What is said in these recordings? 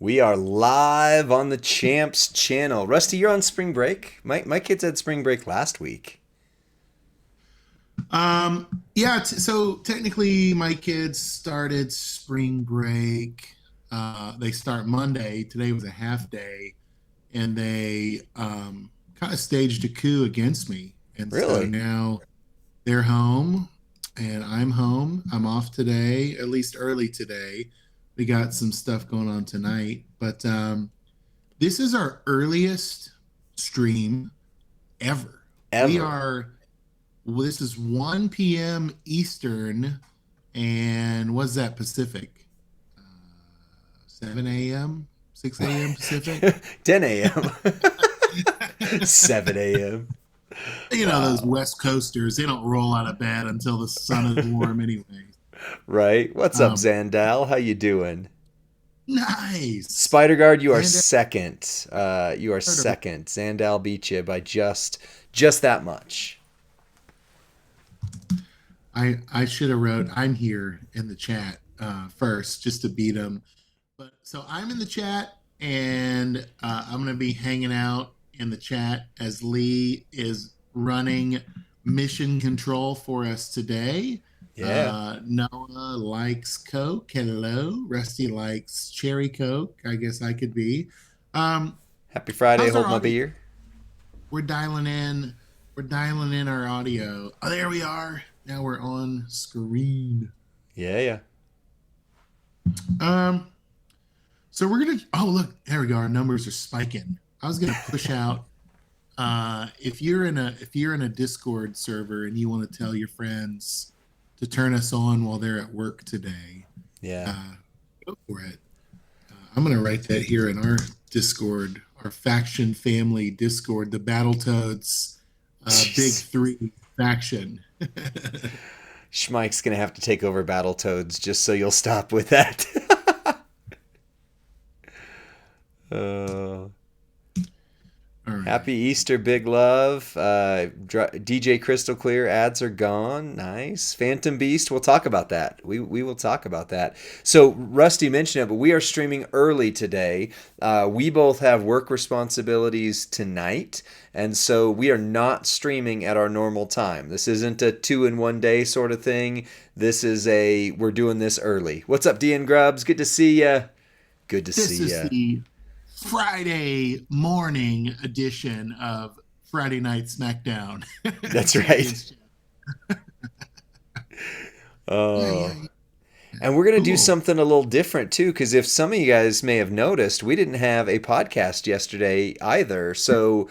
We are live on the Champs channel. Rusty, you're on spring break. My kids had spring break last week. So technically my kids started spring break. They start Monday. Today was a half day, and they kind of staged a coup against me. And so Really? now they're home and I'm home. I'm off today, at least early today. We got some stuff going on tonight, but this is our earliest stream ever. We Ever. are Well, this is 1 p.m. Eastern, and what's that Pacific? 7 a.m., 6 a.m. Pacific. 10 a.m. 7 a.m. Those Wow. West Coasters, they don't roll out of bed until the sun is warm anyway. Right? What's up, Um, Zandal? How you doing? nice. Spider Guard, you are And second. You are heard of it. second. Zandal beat you by just that much. I should have wrote I'm here in the chat first just to beat them. But so I'm in the chat, and I'm going to be hanging out in the chat as Lee is running mission control for us today. Yeah. Noah likes Coke. Hello. Rusty likes Cherry Coke. I guess I could be. Um, Happy Friday. how's our Hold my audio? beer. We're dialing in. We're dialing in our audio. Oh, there we are. Now we're on screen. Yeah, yeah. Um, So we're gonna. Oh, look, there we go. Our numbers are spiking. I was gonna push out. If you're in a Discord server and you want to tell your friends to turn us on while they're at work today, Yeah. uh, go for it. I'm gonna write that here in our Discord, our faction family Discord, the Battletoads Big Jeez. Three faction. Schmike's gonna have to take over Battletoads just so you'll stop with that. uh, All Happy right. Easter, big love. DJ Crystal Clear ads are gone. Nice. Phantom Beast. We'll talk about that. We will talk about that. So Rusty mentioned it, but we are streaming early today. We both have work responsibilities tonight, and so we are not streaming at our normal time. This isn't a 2 in 1 day sort of thing. We're doing this early. What's up, DN Grubs? Good to see ya. Good to This see is ya. the Friday morning edition of Friday Night SmackDown. That's right. Champions. Yeah, yeah, Oh. yeah. And we're going to do Cool. something a little different too, because if some of you guys may have noticed, we didn't have a podcast yesterday either. So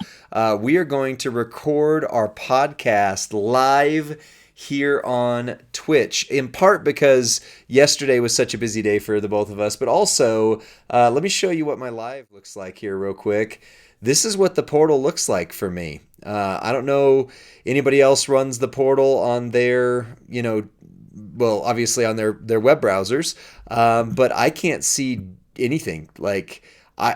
we are going to record our podcast live here on Twitch, in part because yesterday was such a busy day for the both of us, but also let me show you what my live looks like here real quick. This is what the portal looks like for me. I don't know anybody else runs the portal on their, well, obviously on their web browsers, but I can't see anything. Like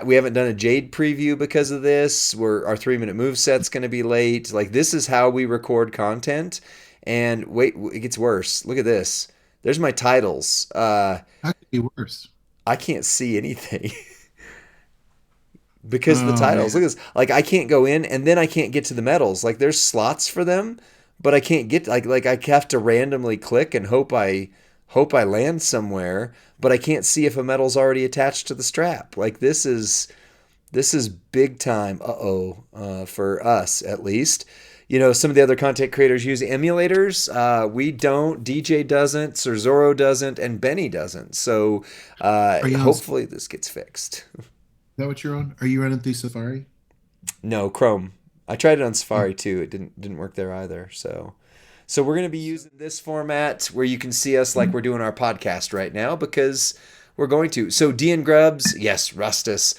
we haven't done a Jade preview because of this. Our 3 minute move set's going to be late. Like this is how we record content. And wait, it gets worse. Look at this. There's my titles. How could be worse? I can't see anything because of the Oh titles. man. Look at this. Like I can't go in, and then I can't get to the medals. Like there's slots for them, but I can't get like I have to randomly click and hope I land somewhere, but I can't see if a medal's already attached to the strap. Like this is big time. For us at least. Some of the other content creators use emulators. We don't. DJ doesn't. Cerzoro doesn't, and Benny doesn't. So Are you on? Is hopefully this gets fixed. that what you're on? Are you running through Safari? No, Chrome. I tried it on Oh, Safari too. It didn't work there either. So we're gonna be using this format where you can see us like we're doing our podcast right now because we're going to. So D and Grubs, yes, Rustus.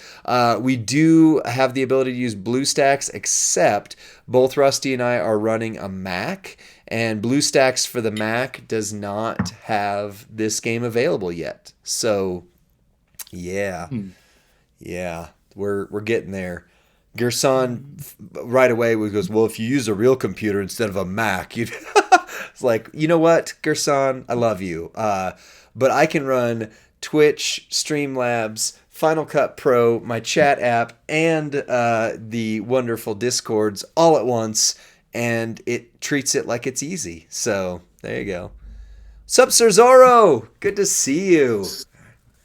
We do have the ability to use BlueStacks, except both Rusty and I are running a Mac, and BlueStacks for the Mac does not have this game available yet. So yeah, hmm. yeah, we're getting there. Gerson right away goes, well, if you use a real computer instead of a Mac, you. It's like, you know what, Gerson, I love you, but I can run Twitch, Streamlabs, Final Cut Pro, my chat app, and the wonderful Discords all at once, and it treats it like it's easy. So there you go. Sup, Sir Zorro? Good to see you.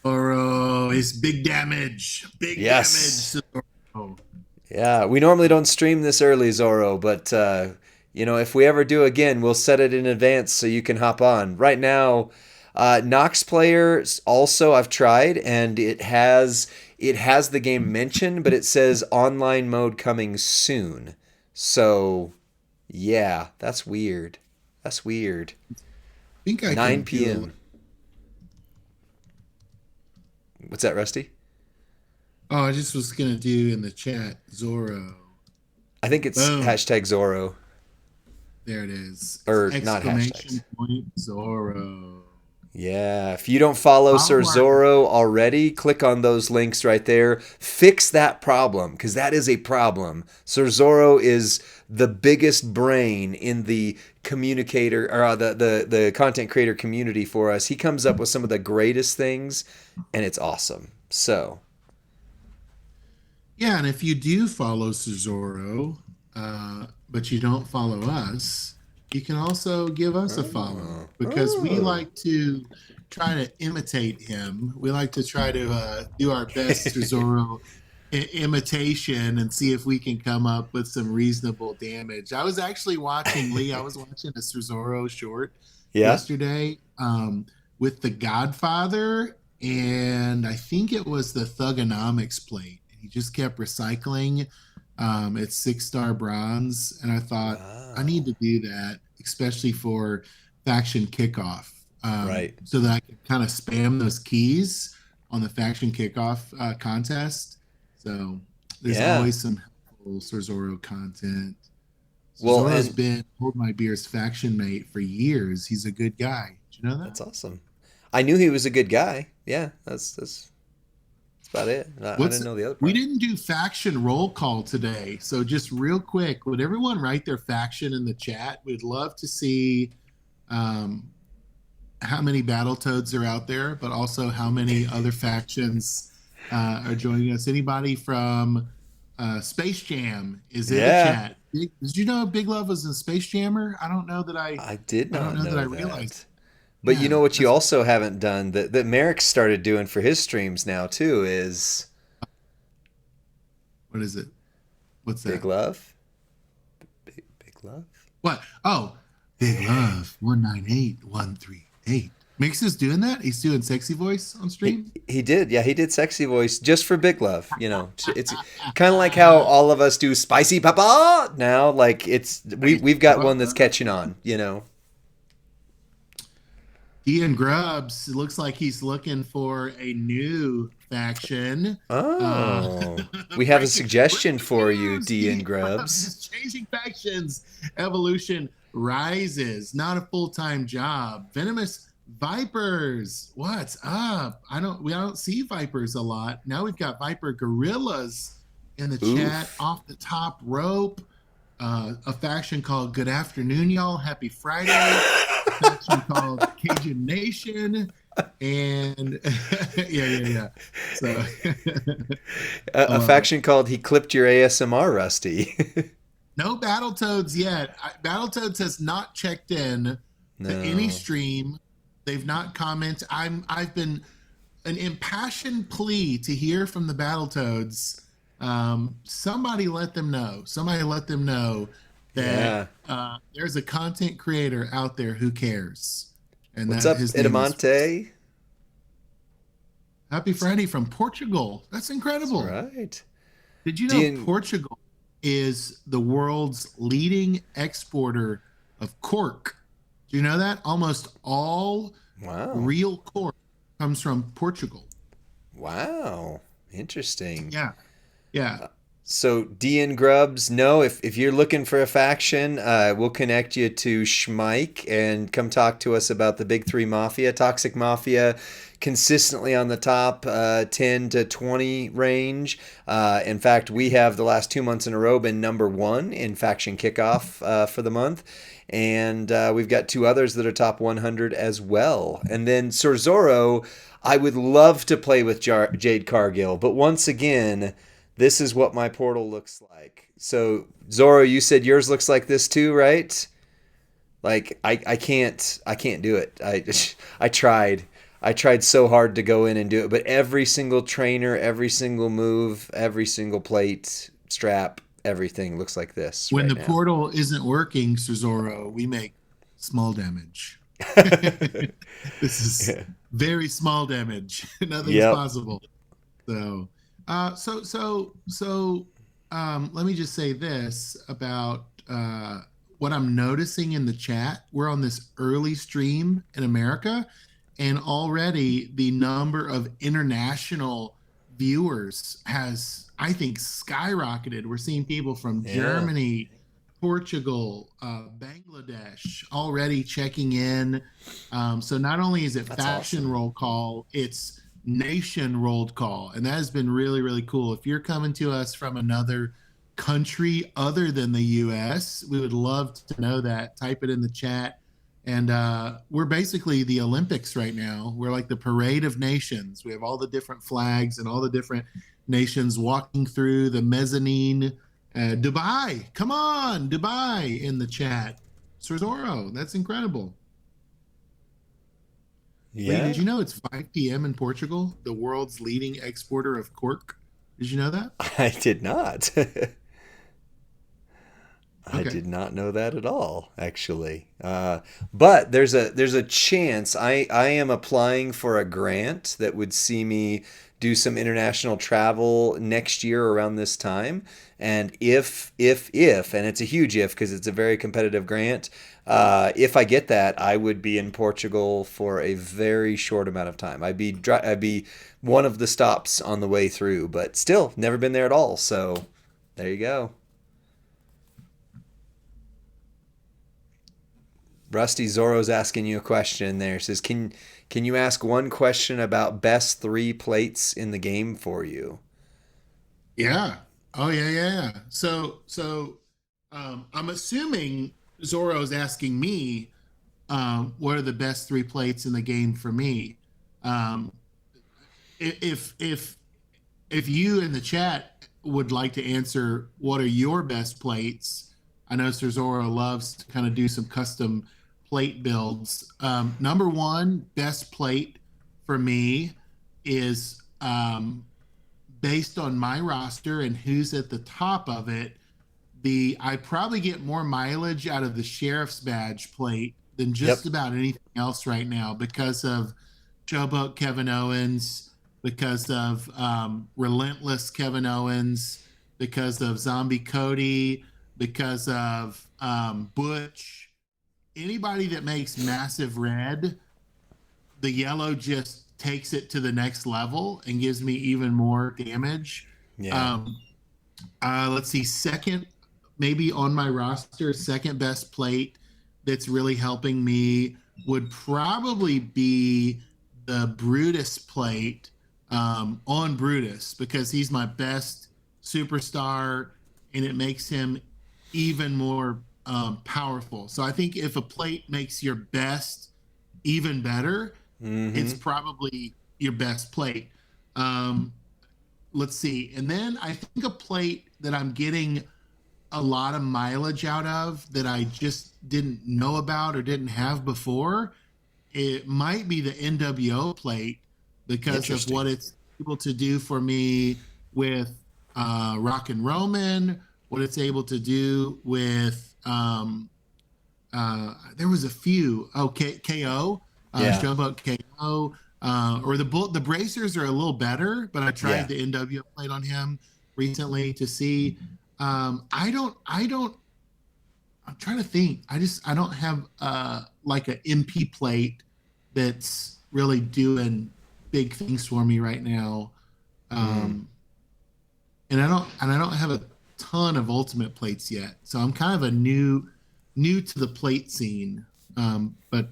Oro is big damage. Big Yes. damage. Oh, Yeah, we normally don't stream this early, Zorro, but if we ever do again, we'll set it in advance so you can hop on. Right now, Nox Player also I've tried, and it has the game mentioned, but it says online mode coming soon. So yeah, that's weird. That's weird. I think I can 9 do. p.m. What's that, Rusty? Oh, I just was gonna do in the chat Zorro. I think it's Boom. hashtag Zorro, There it is. It's or not hashtags. exclamation point Zorro. Yeah, if you don't follow Sir Follow our Zorro already, click on those links right there. Fix that problem, because that is a problem. Sir Zorro is the biggest brain in the communicator or the content creator community for us. He comes up with some of the greatest things, and it's awesome. So, Yeah, and if you do follow Cesaro, but you don't follow us, you can also give us a follow oh, because we oh. like to try to imitate him. We like to try to do our best Cesaro imitation and see if we can come up with some reasonable damage. I was actually watching Lee. I was watching a Cesaro short Yeah, yesterday with the Godfather, and I think it was the Thugonomics plate. He just kept recycling. It's 6-star bronze, and I thought I need wow, to do that, especially for faction kickoff, right, so that I can kind of spam those keys on the faction kickoff contest. So there's yeah. always some helpful Cerzoro content. Well, Cerzoro's and been Hold My Beer's faction mate for years. He's a good guy. Did you know that? that's awesome. I knew he was a good guy. Yeah, that's about it. I What's didn't know the other We part. didn't do faction roll call today, so just real quick, would everyone write their faction in the chat? We'd love to see um, how many Battletoads are out there, but also how many other factions are joining us. Anybody from Space Jam is in the Yeah, chat. Did you know Big Love was a Space Jammer? I did I don't not know that I know realized. that. But you Yeah, know what you that's also haven't done that Merrick started doing for his streams now too is what is it? What's Big that? Love. Big Love. What? Oh, Big Love 198138. Mix is doing that. He's doing sexy voice on stream. He did, yeah, he did sexy voice just for Big Love. It's kind of like how all of us do spicy papa now. Like we've got one that's catching on. Ian Grubbs, it looks like he's looking for a new faction. Uh, Oh, we have a breaking suggestion for you, news. D Ian and Grubbs Grubs. is changing factions. Evolution rises. Not a full-time job. Venomous Vipers. What's up? We don't see Vipers a lot. Now we've got Viper Gorillas in the chat Oof. off the top rope. A faction called Good Afternoon, y'all. Happy Friday. A faction called Cajun Nation. And yeah. So, A love it. faction called He Clipped Your ASMR, Rusty. No Battletoads yet. Battletoads has not checked in to any No. stream. They've not commented. I've been an impassioned plea to hear from the Battletoads. Somebody let them know. Somebody let them know that Yeah. there's a content creator out there who cares, and What's that up, his name is Edamante? Happy Friday from Portugal. That's That's incredible. right. Did you know Dean, Portugal is the world's leading exporter of cork? Do you know that? Almost all wow. real cork comes from Portugal. Wow. Interesting. Yeah. Yeah. So DN Grubbs, no. If you're looking for a faction, we'll connect you to Schmike and come talk to us about the Big Three Mafia, Toxic Mafia, consistently on the top 10 to 20 range. In fact, we have the last 2 months in a row been number one in faction kickoff for the month. And we've got two others that are top 100 as well. And then Sir Zorro, I would love to play with Jade Cargill, but once again, this is what my portal looks like. So Zoro, you said yours looks like this too, right? Like I can't do it. I tried. I tried so hard to go in and do it, but every single trainer, every single move, every single plate, strap, everything looks like this When right the now. portal isn't working, Cesaro, we make small damage. This is very small damage. Nothing's Yep. possible. So, let me just say this about what I'm noticing in the chat. We're on this early stream in America, and already the number of international viewers has, I think, skyrocketed. We're seeing people from Yeah. Germany, Portugal, Bangladesh already checking in. So not only is it That's faction awesome. roll call, it's nation rolled call. And that has been really, really cool. If you're coming to us from another country other than the US, we would love to know that. Type it in the chat. And we're basically the Olympics right now. We're like the parade of nations. We have all the different flags and all the different nations walking through the mezzanine. Dubai, come on, Dubai in the chat. Sorzoro, that's incredible. Lee, Yeah. did you know it's 5 p.m. in Portugal, the world's leading exporter of cork? Did you know that? I did not. I Okay. did not know that at all, actually. But there's a chance I am applying for a grant that would see me do some international travel next year around this time. And if, and it's a huge if because it's a very competitive grant. If I get that, I would be in Portugal for a very short amount of time. I'd be one of the stops on the way through, but still never been there at all. So there you go. Rusty Zorro's asking you a question there. Says, can you ask one question about best three plates in the game for you? Yeah. Oh yeah, yeah, yeah. I'm assuming Zoro's asking me what are the best three plates in the game for me. Um, if you in the chat would like to answer what are your best plates, I know Sir Zoro loves to kind of do some custom plate builds. Number one best plate for me is based on my roster and who's at the top of it. The I probably get more mileage out of the sheriff's badge plate than just Yep. about anything else right now because of Showboat Kevin Owens, because of Relentless Kevin Owens, because of Zombie Cody, because of Butch. Anybody that makes massive red, the yellow just takes it to the next level and gives me even more damage. Yeah. Um, let's see, second, maybe on my roster, second best plate that's really helping me would probably be the Brutus plate on Brutus because he's my best superstar and it makes him even more powerful. So I think if a plate makes your best even better, it's Mm-hmm. probably your best plate. Um, let's see. And then I think a plate that I'm getting a lot of mileage out of that I just didn't know about or didn't have before, it might be the NWO plate because of what Interesting. it's able to do for me with Rock and Roman, what it's able to do with there was a few. Oh, KO, Yeah. Showboat KO, or the bracers are a little better, but I tried Yeah. the NW plate on him recently to see. I don't. I'm trying to think. I don't have like an MP plate that's really doing big things for me right now. Mm. Um, and I don't have a ton of ultimate plates yet. So I'm kind of a new to the plate scene. But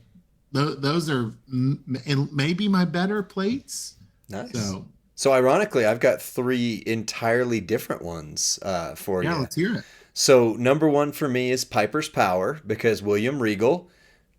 those are maybe my better plates. Nice. So So ironically, I've got three entirely different ones for yeah, you. let's hear it. So number one for me is Piper's Power because William Regal,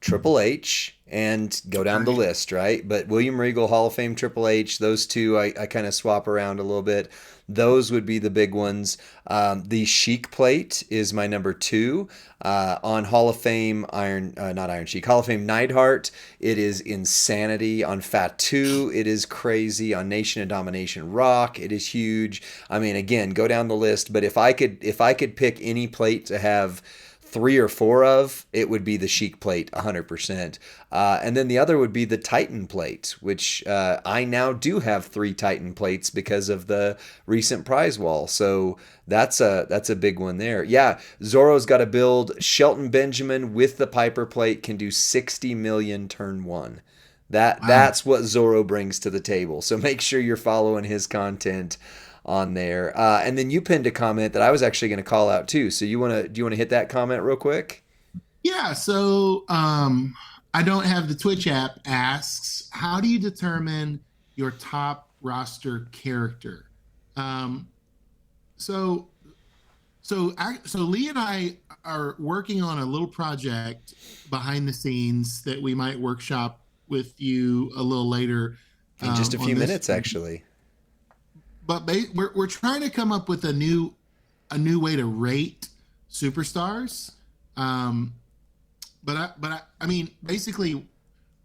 Triple H, and go down the Right. list, right? But William Regal, Hall of Fame, Triple H, those two I kind of swap around a little bit. Those would be the big ones. The Sheik plate is my number two. On Hall of Fame, not Iron Sheik, Hall of Fame Neidhart, it is insanity. On Fatu, it is crazy. On Nation of Domination Rock, it is huge. I mean, again, go down the list. But if I could pick any plate to have three or four of, it would be the Sheik plate, 100%. And then the other would be the Titan plate, which I now do have three Titan plates because of the recent prize wall. So that's a big one there. Yeah, Zorro's got to build. Shelton Benjamin with the Piper plate can do 60 million turn one. Wow. That's what Zorro brings to the table. So make sure you're following his content on there. And then you pinned a comment that I was actually going to call out too. So do you want to hit that comment real quick? Yeah. So I don't have the Twitch app. Asks, how do you determine your top roster character? Um, so so Lee and I are working on a little project behind the scenes that we might workshop with you a little later In just a on few this minutes, stream. actually. But we're trying to come up with a new way to rate superstars. Um, I mean, basically,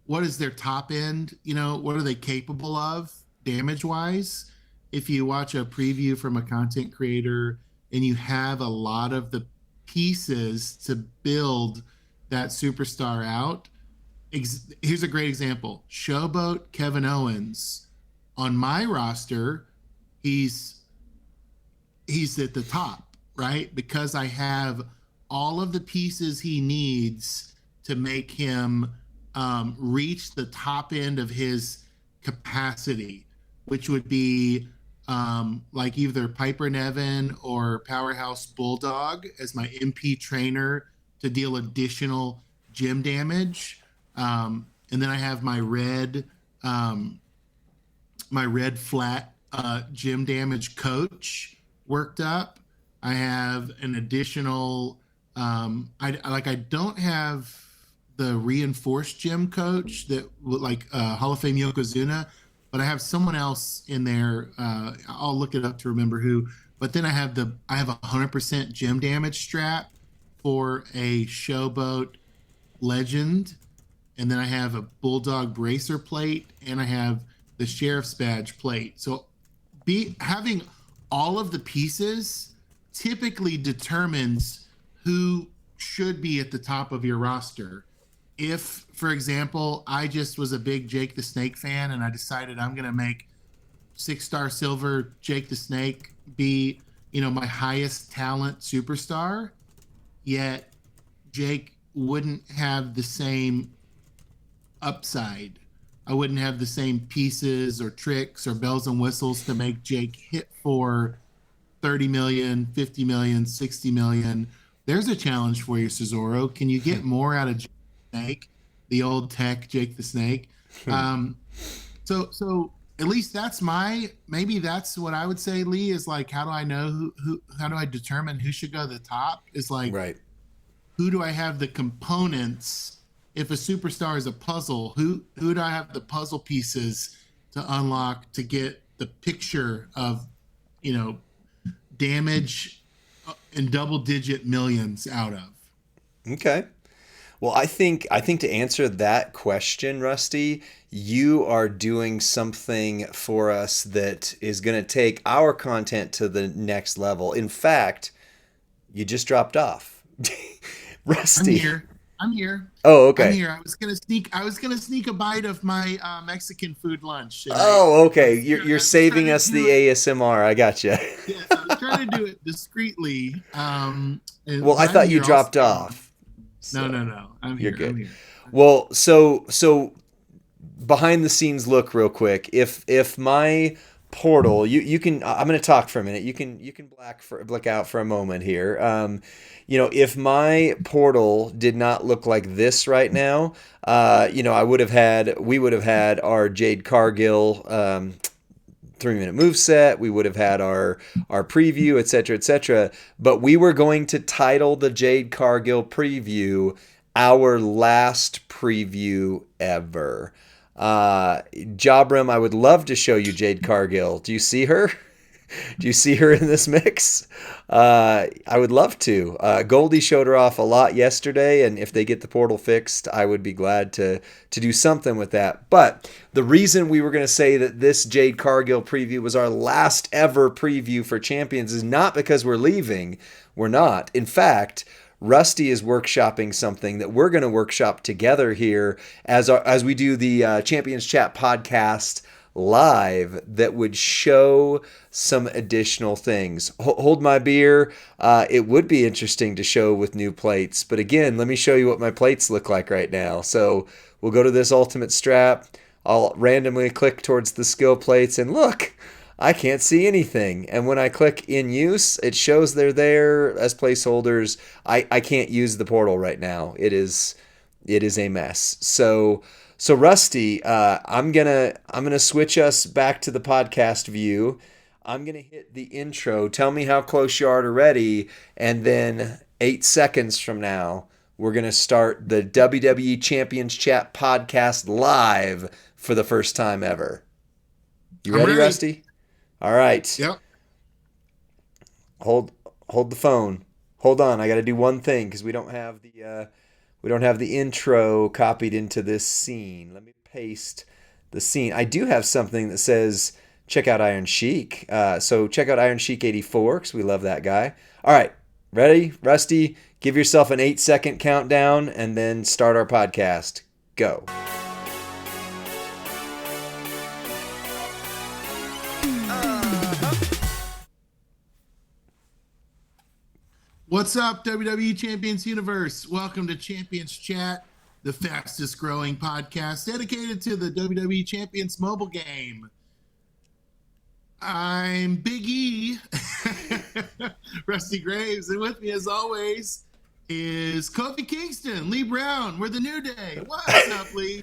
what is their top end? You know, what are they capable of damage wise? If you watch a preview from a content creator and you have a lot of the pieces to build that superstar out, here's a great example: Showboat Kevin Owens on my roster. He's he's at the top, right? Because I have all of the pieces he needs to make him reach the top end of his capacity, which would be like either Piper Nevin or Powerhouse Bulldog as my MP trainer to deal additional gym damage. And then I have um, my red flat gym damage coach worked up. I have an additional. I don't have the reinforced gym coach that like Hall of Fame Yokozuna, but I have someone else in there. I'll look it up to remember who. But then I have 100% gym damage strap for a Showboat Legend, and then I have a Bulldog Bracer plate, and I have the Sheriff's Badge plate. So be having all of the pieces typically determines who should be at the top of your roster. If, for example, I just was a big Jake the Snake fan and I decided I'm going to make 6-star silver Jake the Snake be, my highest talent superstar, yet Jake wouldn't have the same upside. I wouldn't have the same pieces or tricks or bells and whistles to make Jake hit for 30 million, 50 million, 60 million. There's a challenge for you, Cesaro. Can you get more out of Jake the Snake, the old tech Jake the Snake? Um, so at least maybe that's what I would say, Lee, is like, how do I know how do I determine who should go to the top? Is like, Right. who do I have the components? If a superstar is a puzzle, who do I have the puzzle pieces to unlock to get the picture of, you know, damage in double digit millions out of? Okay. Well, I think to answer that question, Rusty, you are doing something for us that is going to take our content to the next level. In fact, you just dropped off. I'm Rusty. here. I'm here. Oh, I'm okay. here. I was gonna sneak a bite of my Mexican food lunch, and Oh, okay. You're I was trying saving to us do the it. ASMR. I gotcha. Yes, I was trying to do it discreetly. Well, I But I'm thought you here. I'll dropped stay on. off. No, So, no, no. I'm you're here. I'm good. here. Well, so behind the scenes look real quick. If my portal, you can. I'm going to talk for a minute. You can black out for a moment here. If my portal did not look like this right now, we would have had our Jade Cargill 3 minute move set. We would have had our preview, etc., etc. But we were going to title the Jade Cargill preview our last preview ever. Jobrim, I would love to show you Jade Cargill. Do you see her? Do you see her in this mix? I would love to. Goldie showed her off a lot yesterday, and if they get the portal fixed, I would be glad to do something with that. But the reason we were going to say that this Jade Cargill preview was our last ever preview for Champions is not because we're leaving. We're not. In fact, Rusty is workshopping something that we're going to workshop together here as we do the Champions Chat podcast live that would show some additional things. Hold my beer. It would be interesting to show with new plates. But again, let me show you what my plates look like right now. So we'll go to this ultimate strap. I'll randomly click towards the skill plates and look, I can't see anything. And when I click in use, it shows they're there as placeholders. I can't use the portal right now. It is a mess. So Rusty, I'm gonna switch us back to the podcast view. I'm gonna hit the intro. Tell me how close you are to ready, and then 8 seconds from now, we're gonna start the WWE Champions Chat podcast live for the first time ever. You I'm ready, ready. Rusty? All right. Yep. Hold the phone. Hold on. I got to do one thing because we don't have the intro copied into this scene. Let me paste the scene. I do have something that says check out Iron Sheik. So check out Iron Sheik 84 because we love that guy. All right. Ready, Rusty? Give yourself an 8 second countdown and then start our podcast. Go. What's up, WWE Champions Universe? Welcome to Champions Chat, the fastest growing podcast dedicated to the WWE Champions mobile game. I'm Big E, Rusty Graves, and with me, as always, is Kofi Kingston, Lee Brown. We're the New Day. What's up, Lee?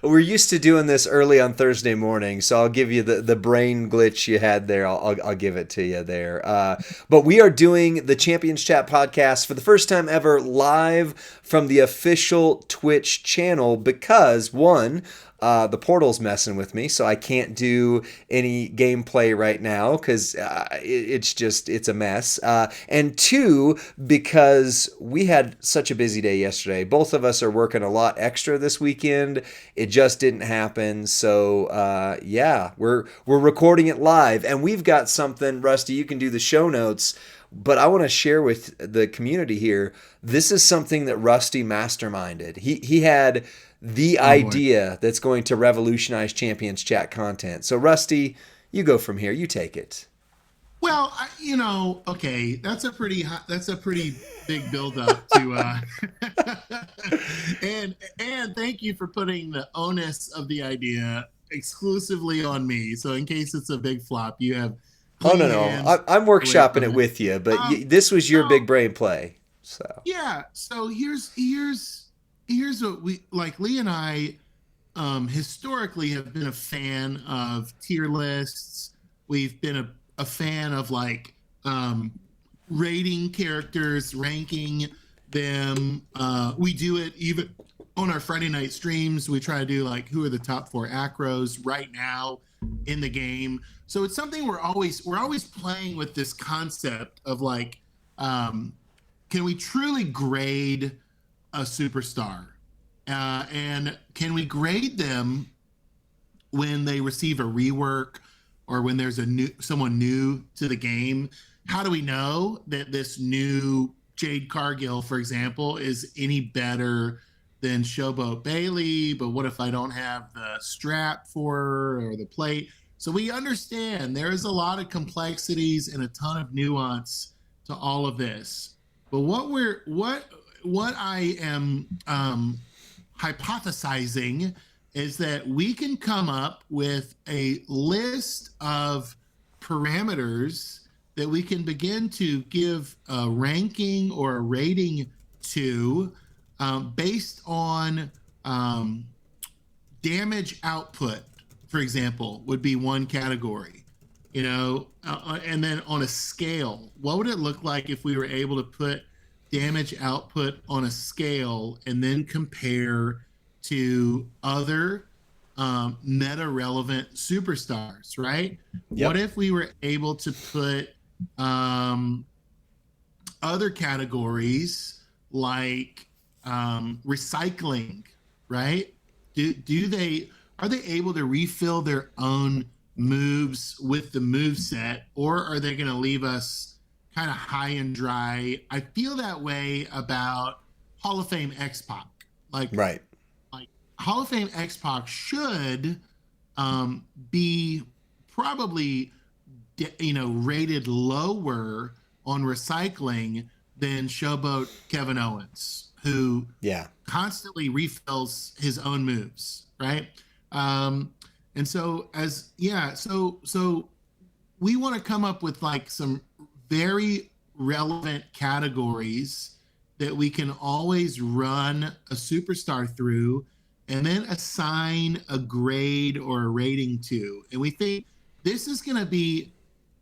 We're used to doing this early on Thursday morning, so I'll give you the brain glitch you had there. I'll give it to you there. But we are doing the Champions Chat podcast for the first time ever live from the official Twitch channel because, one, the portal's messing with me, so I can't do any gameplay right now because it's a mess. And two, because we had such a busy day yesterday. Both of us are working a lot extra this weekend. It just didn't happen. So yeah, we're recording it live, and we've got something. Rusty, you can do the show notes. But I want to share with the community here. This is something that Rusty masterminded. He had the idea that's going to revolutionize Champions Chat content. So Rusty, you go from here. You take it. Well, okay, that's a pretty big build up to and thank you for putting the onus of the idea exclusively on me. So in case it's a big flop, you have Oh clean no, hands. I'm workshopping it with you, but this was your big brain play. So yeah, so here's what we like. Lee and I historically have been a fan of tier lists. We've been a fan of like rating characters, ranking them. We do it even on our Friday night streams. We try to do like who are the top 4 acros right now in the game. So it's something we're always playing with, this concept of like, can we truly grade a superstar? And can we grade them when they receive a rework or when there's someone new to the game? How do we know that this new Jade Cargill, for example, is any better than Showboat Bailey? But what if I don't have the strap for her or the plate? So we understand there is a lot of complexities and a ton of nuance to all of this. But what I am hypothesizing is that we can come up with a list of parameters that we can begin to give a ranking or a rating to, based on um, damage output, for example, would be one category. And then on a scale, what would it look like if we were able to put damage output on a scale and then compare to other meta relevant superstars, right? What Yep. if we were able to put um, other categories like recycling, right? Do they are they able to refill their own moves with the move set, or are they going to leave us kind of high and dry? I feel that way about Hall of Fame X Pac. Like Right. like Hall of Fame X Pac should be probably rated lower on recycling than Showboat Kevin Owens, who Yeah. constantly refills his own moves, right? Um, and so as yeah, so we want to come up with like some very relevant categories that we can always run a superstar through and then assign a grade or a rating to. And we think this is going to be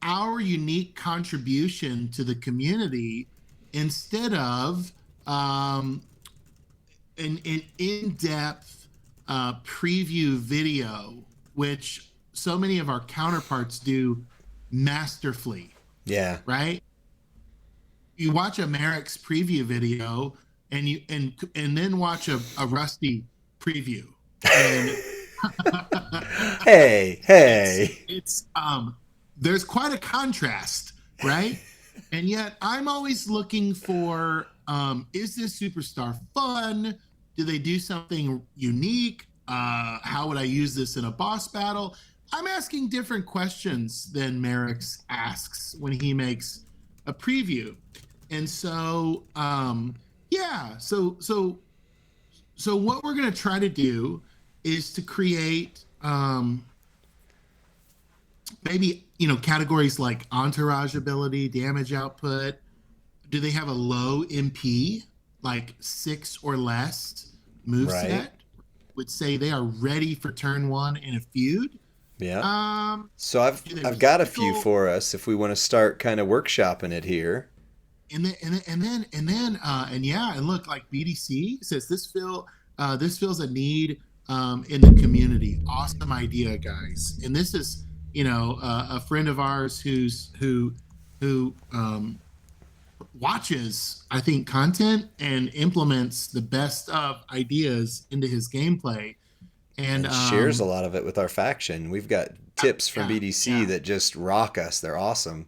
our unique contribution to the community instead of um, an in-depth preview video, which so many of our counterparts do masterfully, Yeah. right? You watch a Merrick's preview video and then watch a Rusty preview, and Hey, hey. it's there's quite a contrast, right? And yet I'm always looking for is this superstar fun? Do they do something unique? How would I use this in a boss battle? I'm asking different questions than Merrick's asks when he makes a preview. And so yeah, so what we're going to try to do is to create maybe categories like entourage ability, damage output. Do they have a low MP, like 6 or less move Right. set? Would say they are ready for turn one in a feud. Yeah. Um, So I've do they I've got a few recycle? for us if we want to start kind of workshopping it here. And yeah, and look, like BDC says, this feels a need in the community. Awesome idea, guys. And this is a friend of ours who watches, I think, content and implements the best of ideas into his gameplay. And And shares a lot of it with our faction. We've got tips from yeah, BDC yeah. that just rock us. They're awesome.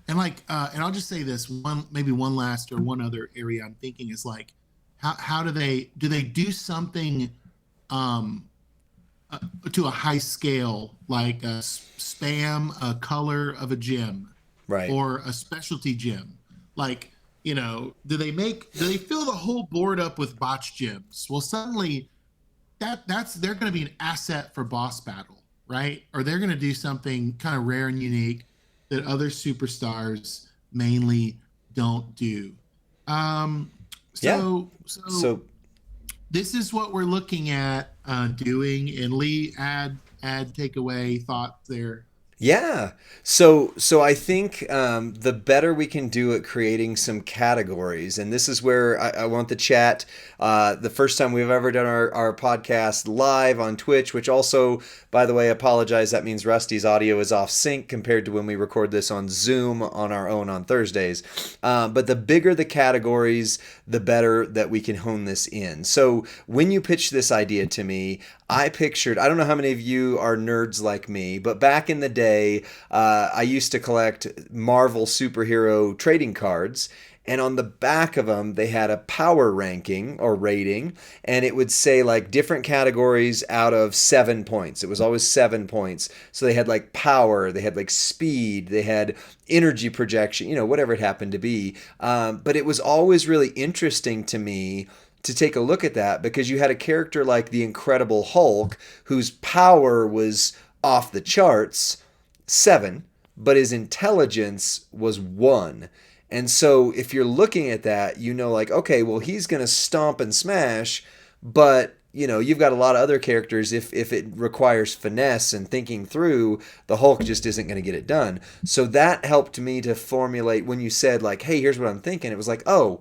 And I'll just say this maybe one last or one other area I'm thinking is like, how do they do something um, to a high scale, like spam a color of a gem Right. or a specialty gem? Like, do they fill the whole board up with botch gems? Well, suddenly they're going to be an asset for boss battle, right? Or they're going to do something kind of rare and unique that other superstars mainly don't do. Um, Yeah. so So this is what we're looking at doing. And Lee, add takeaway thought there. yeah. So I think the better we can do at creating some categories, and this is where I want the chat. The first time we've ever done our podcast live on Twitch, which also, by the way, apologize. That means Rusty's audio is off sync compared to when we record this on Zoom on our own on Thursdays. But the bigger the categories, the better that we can hone this in. So when you pitched this idea to me, I pictured, I don't know how many of you are nerds like me, but back in the day, I used to collect Marvel superhero trading cards. And on the back of them, they had a power ranking or rating, and it would say like different categories out of 7 points. It was always 7 points. So they had like power, they had like speed, they had energy projection, whatever it happened to be. But it was always really interesting to me to take a look at that, because you had a character like the Incredible Hulk whose power was off the charts, 7, but his intelligence was 1. And so if you're looking at that, like, okay, well, he's going to stomp and smash, but you've got a lot of other characters. If it requires finesse and thinking through, the Hulk just isn't going to get it done. So that helped me to formulate when you said, like, hey, here's what I'm thinking. It was like, oh,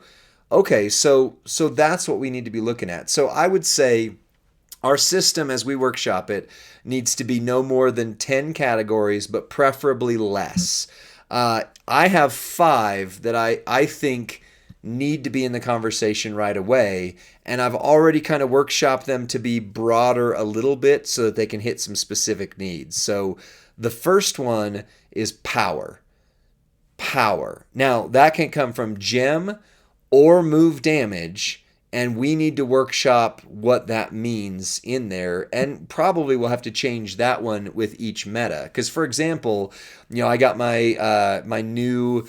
okay, so that's what we need to be looking at. So I would say our system as we workshop it needs to be no more than 10 categories, but preferably less. I have 5 that I think need to be in the conversation right away, and I've already kind of workshopped them to be broader a little bit so that they can hit some specific needs. So the first one is power. Power. Now, that can come from gem or move damage, and we need to workshop what that means in there, and probably we'll have to change that one with each meta. Because, for example, I got my new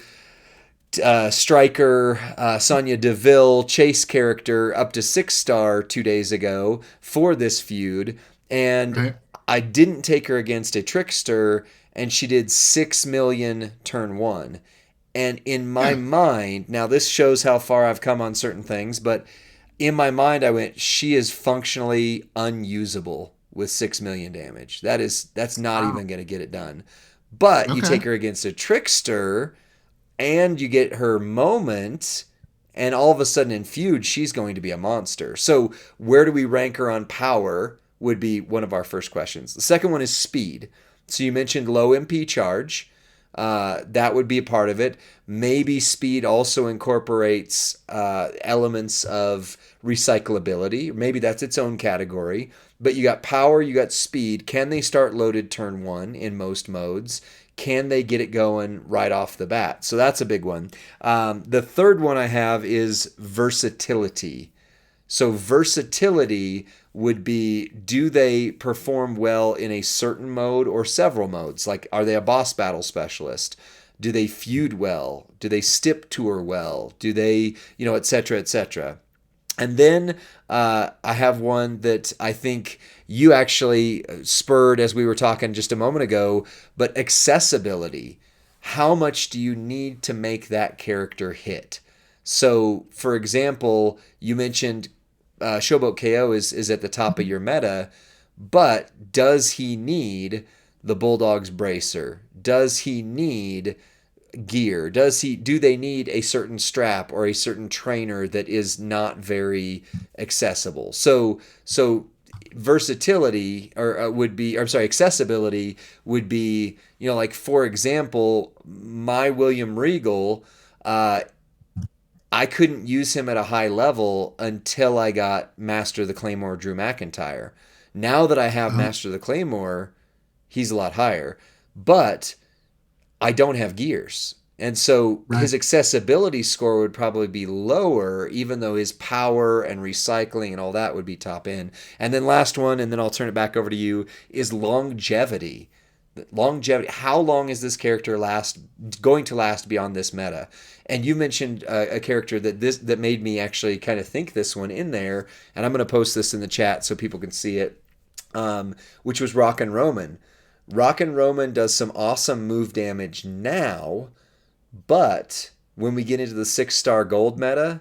striker Sonya Deville chase character up to 6-star 2 days ago for this feud, and Right. I didn't take her against a trickster, and she did 6 million turn 1. And in my Yeah. mind, now this shows how far I've come on certain things, but in my mind I went, she is functionally unusable with 6 million damage. That's not Wow. even going to get it done. But you Okay. take her against a trickster and you get her moment, and all of a sudden in feud she's going to be a monster. So where do we rank her on power would be one of our first questions. The second one is speed. So you mentioned low MP charge. That would be a part of it. Maybe speed also incorporates elements of recyclability. Maybe that's its own category. But you got power, you got speed. Can they start loaded turn 1 in most modes? Can they get it going right off the bat? So that's a big one. The third one I have is versatility. So versatility would be, do they perform well in a certain mode or several modes? Like, are they a boss battle specialist? Do they feud well? Do they stip tour well? Do they, et cetera, et cetera. And then I have one that I think you actually spurred as we were talking just a moment ago, but accessibility. How much do you need to make that character hit? So, for example, you mentioned Showboat KO is at the top of your meta, but does he need the Bulldog's bracer? Does he need gear? Do they need a certain strap or a certain trainer that is not very accessible? So versatility or would be, I'm sorry, accessibility would be, like, for example, my William Regal, I couldn't use him at a high level until I got Master of the Claymore Drew McIntyre. Now that I have Oh, Master of the Claymore, he's a lot higher. But I don't have gears. And so right. his accessibility score would probably be lower, even though his power and recycling and all that would be top end. And then last one, and then I'll turn it back over to you, is longevity. Longevity. How long is this character going to last beyond this meta? And you mentioned a character that made me actually kind of think this one in there, and I'm going to post this in the chat so people can see it, which was Rock and Roman. Rock and Roman does some awesome move damage now, but when we get into the 6-star gold meta,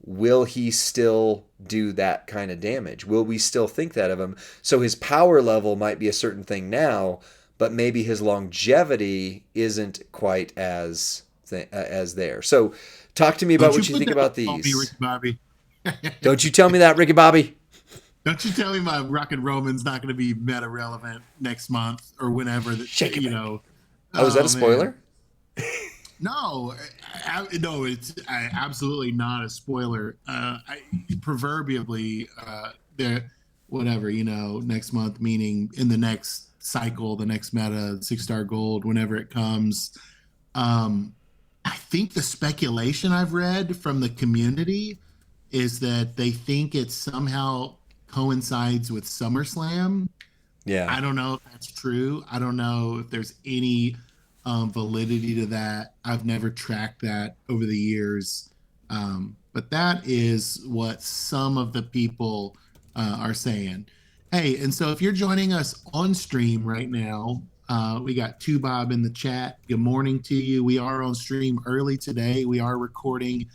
will he still do that kind of damage? Will we still think that of him? So his power level might be a certain thing now, but maybe his longevity isn't quite as there. So talk to me about Don't you what you put think that about on me, these. Ricky Bobby. Don't you tell me that, Ricky Bobby. Don't you tell me my Rock and Roman's not going to be meta relevant next month or whenever that, Shake it, baby. Oh, is that a Oh man. spoiler? No, no, it's absolutely not a spoiler. Proverbially, the whatever next month, meaning in the next cycle, the next meta, 6-star gold, whenever it comes. Um, I think the speculation I've read from the community is that they think it somehow coincides with SummerSlam. Yeah. I don't know if that's true. I don't know if there's any validity to that. I've never tracked that over the years. but that is what some of the people are saying. Hey, and so if you're joining us on stream right now, we got two Bob in the chat. Good morning to you. We are on stream early today. We are recording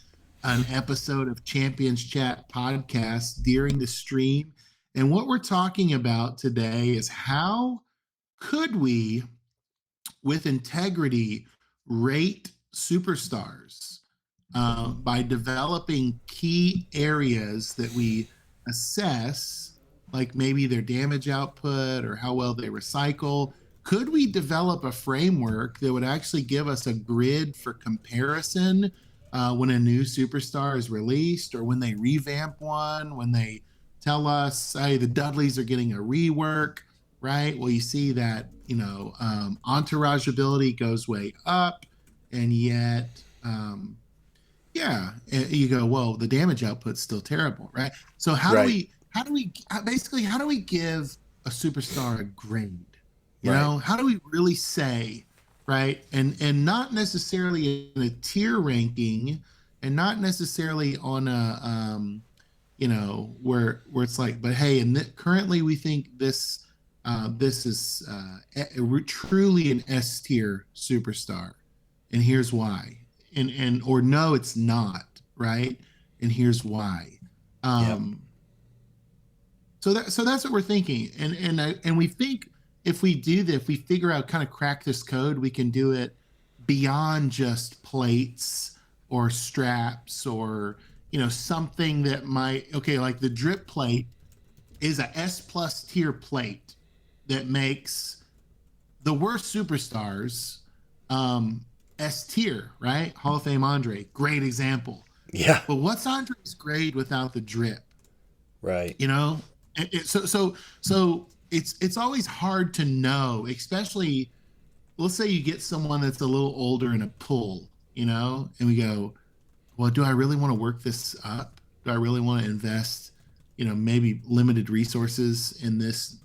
an episode of Champions Chat podcast during the stream. And what we're talking about today is how could we, with integrity, rate superstars by developing key areas that we assess, like maybe their damage output or how well they recycle. Could we develop a framework that would actually give us a grid for comparison when a new superstar is released, or when they revamp one, when they tell us, hey, the Dudleys are getting a rework, right? Well, you see that, entourage ability goes way up, and yet, yeah, you go, well, the damage output's still terrible, right? So Right. how do we give a superstar a grade? Right. How do we really say, right? And not necessarily in a tier ranking, and not necessarily on a where it's like, but hey, and currently we think this is truly an S tier superstar, and here's why. And or no, it's not, right? And here's why. Yep. Um, so that's what we're thinking, and we think if we do this, if we figure out, kind of crack this code, we can do it beyond just plates or straps, or something that might, okay, like the drip plate is a S plus tier plate that makes the worst superstars S tier, right? Hall of Fame Andre, great example. Yeah. But what's Andre's grade without the drip? Right. You know, so it's always hard to know, especially, let's say you get someone that's a little older in a pull, and we go, well, do I really want to work this up? Do I really want to invest, maybe limited resources in this?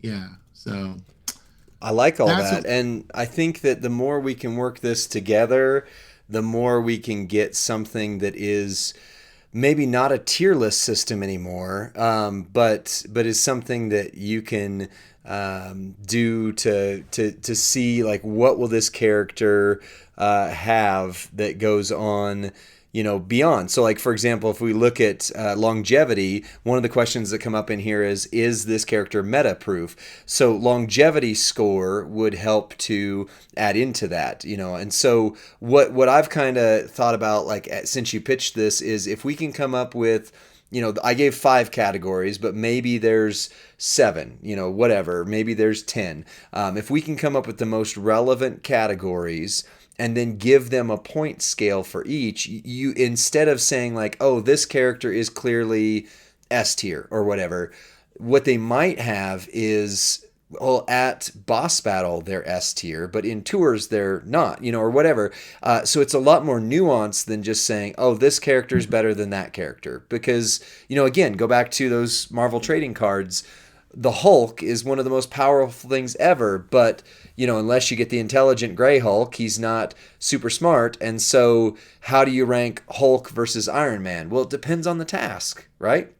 Yeah. So I like all that's that. And I think that the more we can work this together, the more we can get something that is maybe not a tier list system anymore, but is something that you can do to see, like, what will this character have that goes on, beyond. So, like, for example, if we look at longevity, one of the questions that come up in here is this character meta proof? So longevity score would help to add into that, and so what I've kind of thought about, like, since you pitched this, is if we can come up with, I gave 5 categories, but maybe there's 7, whatever, maybe there's 10. If we can come up with the most relevant categories and then give them a point scale for each, you, instead of saying, like, oh, this character is clearly S tier or whatever, what they might have is, well, at boss battle they're S tier, but in tours they're not, or whatever. So it's a lot more nuanced than just saying, oh, this character is better than that character. Because, again, go back to those Marvel trading cards. The Hulk is one of the most powerful things ever, but, unless you get the intelligent gray Hulk, he's not super smart. And so how do you rank Hulk versus Iron Man? Well, it depends on the task, right?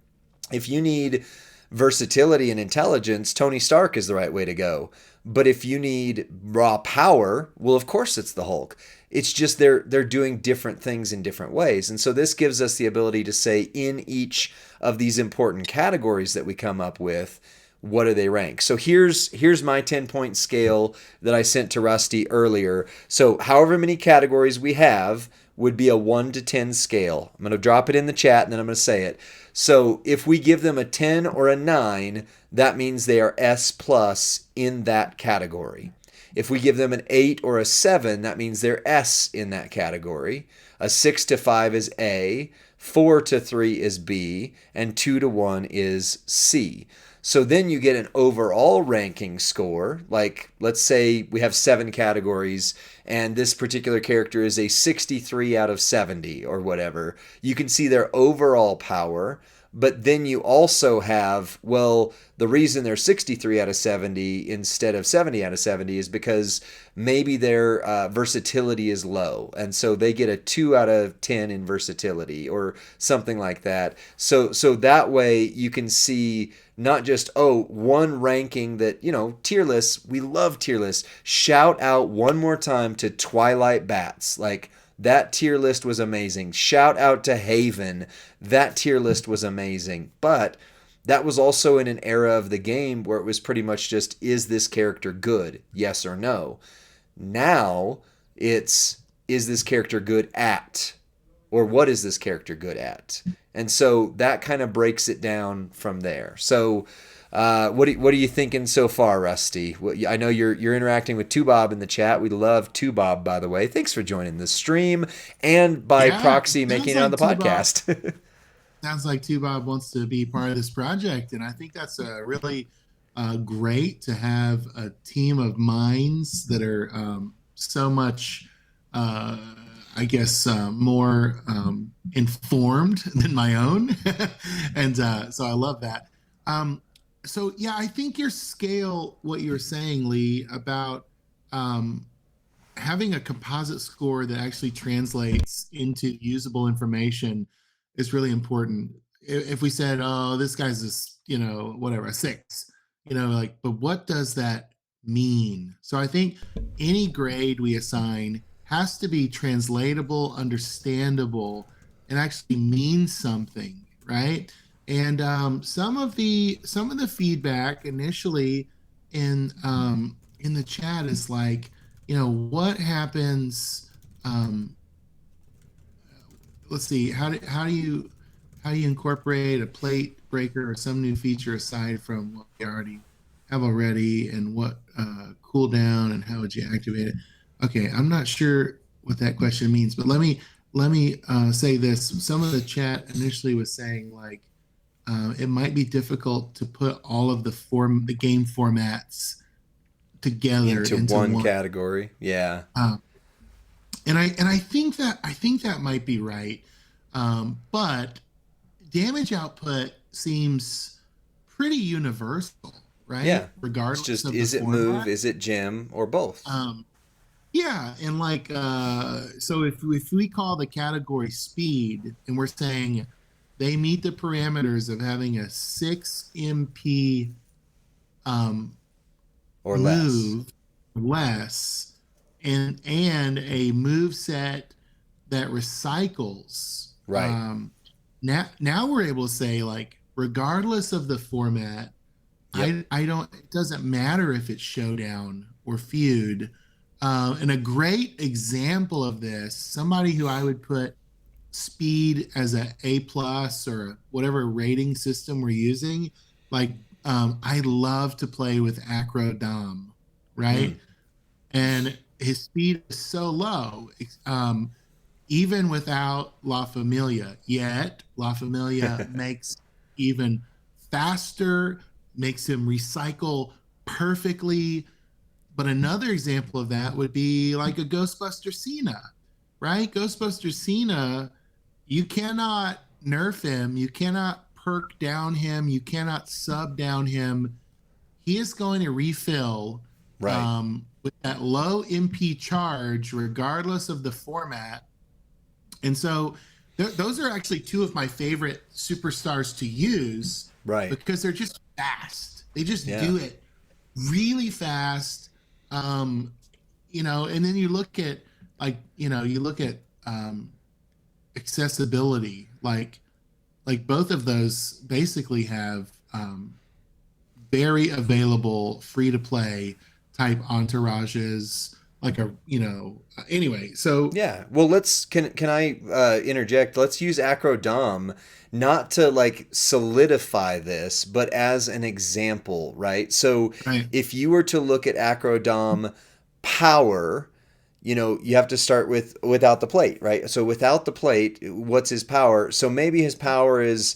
If you need versatility and intelligence, Tony Stark is the right way to go. But if you need raw power, well, of course it's the Hulk. It's just they're doing different things in different ways. And so this gives us the ability to say, in each of these important categories that we come up with, what do they rank? So here's my 10-point scale that I sent to Rusty earlier. So however many categories we have would be a 1 to 10 scale. I'm going to drop it in the chat and then I'm going to say it. So if we give them a 10 or a 9, that means they are S plus in that category. If we give them an 8 or a 7, that means they're S in that category. A 6 to 5 is A, 4 to 3 is B, and 2 to 1 is C. So then you get an overall ranking score. Like, let's say we have 7 categories and this particular character is a 63 out of 70 or whatever. You can see their overall power, But then you also have, well, the reason they're 63 out of 70 instead of 70 out of 70 is because maybe their versatility is low. And so they get a 2 out of 10 in versatility or something like that. So that way you can see not just, oh, one ranking that, tier lists, we love tier lists. Shout out one more time to Twilight Bats. Like, that tier list was amazing. Shout out to Haven. That tier list was amazing. But that was also in an era of the game where it was pretty much just, is this character good? Yes or no. Now it's, is this character good at? Or what is this character good at? And so that kind of breaks it down from there. So what are you thinking so far, Rusty? I know you're interacting with Tubob in the chat. We love Tubob, by the way. Thanks for joining the stream and by Yeah, proxy making sounds it on like the T Bob. podcast. Sounds like T Bob wants to be part of this project, and I think that's really great to have a team of minds that are so much, uh, I guess, more informed than my own, and so I love that. Um, so yeah, I think your scale, what you were saying, Lee, about um, having a composite score that actually translates into usable information is really important. If we said, "Oh, this guy's this, whatever, a 6," like, but what does that mean? So I think any grade we assign has to be translatable, understandable, and actually mean something, right? And some of the feedback initially in the chat is like, what happens, um, let's see, how do you incorporate a plate breaker or some new feature aside from what we already have already, and what cooldown, and how would you activate it? Okay, I'm not sure what that question means, but let me say this. Some of the chat initially was saying, like, it might be difficult to put all of the game formats together Into into one one. category. Yeah. Um, and I think that might be right, but damage output seems pretty universal, Yeah. right? It's Regardless just, of the is it move, format. is it gem, or both? Um, yeah, and like, so if we call the category speed, and we're saying they meet the parameters of having a 6 MP um, Or less. move less, and a move set that recycles. Right. Now we're able to say, like, regardless of the format, Yep. I don't, it doesn't matter if it's showdown or feud. And a great example of this, somebody who I would put speed as a plus or whatever rating system we're using, like, I love to play with Acro Dom, right? Mm. And his speed is so low, even without La Familia. Yet La Familia makes even faster, makes him recycle perfectly. But another example of that would be like a Ghostbuster Cena, right? Ghostbuster Cena, you cannot nerf him, you cannot perk down him, you cannot sub down him. He is going to refill Right. with that low MP charge, regardless of the format. And so those are actually two of my favorite superstars to use Right. because they're just fast. They just Yeah. do it really fast. And then you look at, like, accessibility, like both of those basically have very available free to play type entourages, like anyway, so Yeah. Well, can I interject? Let's use Acrodom not to like solidify this, but as an example, right? So right. if you were to look at Acrodom power, you have to start with without the plate, right? So without the plate, what's his power? So maybe his power is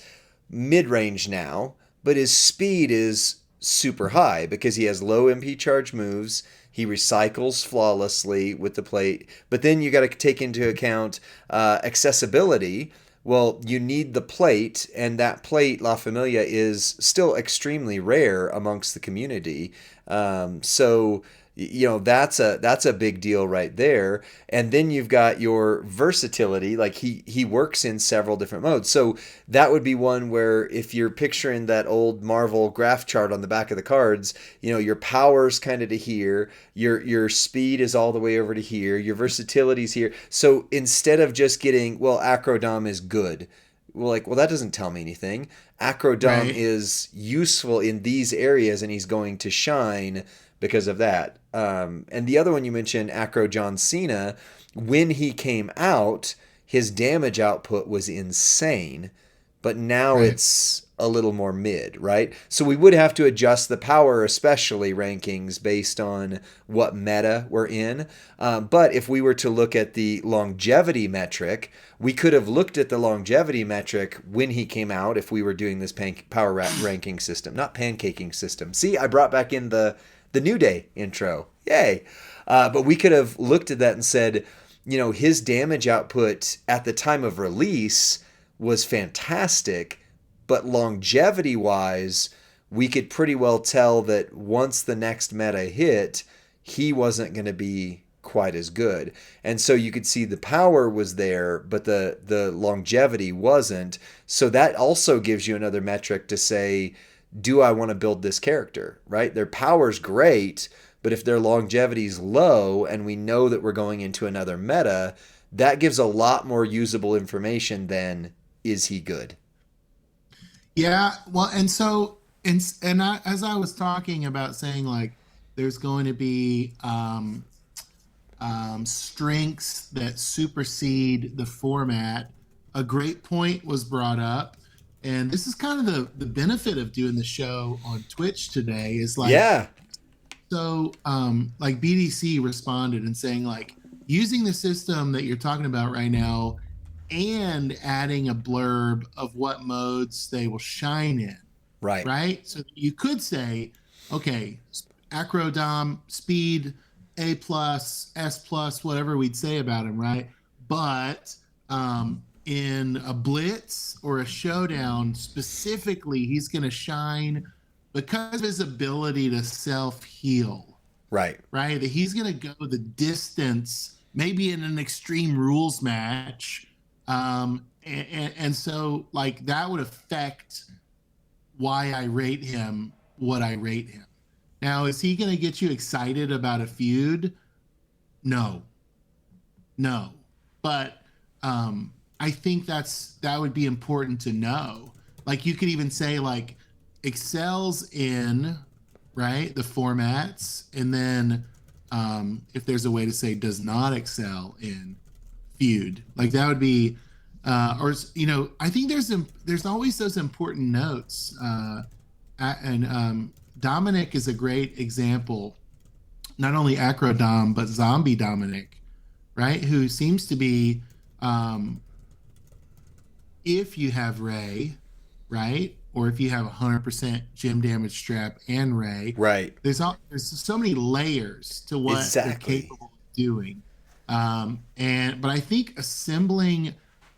mid-range now, but his speed is super high because he has low MP charge moves. He recycles flawlessly with the plate. But then you got to take into account accessibility. Well, you need the plate, and that plate, La Familia, is still extremely rare amongst the community. So that's a big deal right there. And then you've got your versatility, like he works in several different modes. So that would be one where if you're picturing that old Marvel graph chart on the back of the cards, your power's kind of to here, your speed is all the way over to here, your versatility's here. So instead of just getting, well, Acrodom is good, well, that doesn't tell me anything. Acrodom Right. is useful in these areas, and he's going to shine because of that. And the other one you mentioned, Acro John Cena, when he came out, his damage output was insane, but now Right. it's a little more mid, right? So we would have to adjust the power, especially rankings, based on what meta we're in. But if we were to look at the longevity metric, we could have looked at the longevity metric when he came out if we were doing this power ranking system, not pancaking system. See, I brought back in the New Day intro. Yay. But we could have looked at that and said, his damage output at the time of release was fantastic, but longevity wise, we could pretty well tell that once the next meta hit, he wasn't going to be quite as good. And so you could see the power was there, but the longevity wasn't. So that also gives you another metric to say, do I want to build this character, right? Their power's great, but if their longevity's low and we know that we're going into another meta, that gives a lot more usable information than is he good? Yeah. Well, and so as I was talking about saying like there's going to be strengths that supersede the format, a great point was brought up. And this is kind of the benefit of doing the show on Twitch today is like, Yeah, so like BDC responded and saying like using the system that you're talking about right now and adding a blurb of what modes they will shine in, right, right? So you could say, okay, Acrodom, speed, A plus, S plus, whatever we'd say about him, right? But in a blitz or a showdown, specifically, he's going to shine because of his ability to self heal, right, right? That he's going to go the distance, maybe in an extreme rules match. And so, like, that would affect why I rate him what I rate him. Now, is he going to get you excited about a feud? No, no. But I think that would be important to know. Like, you could even say like excels in right the formats, and then if there's a way to say does not excel in feud, like that would be or I think there's always those important notes and Dominic is a great example, not only Acrodom but Zombie Dominic, right, who seems to be if you have Ray, right, or if you have 100% gym damage strap and Ray, right. there's so many layers to what they're Exactly. capable of doing. But I think assembling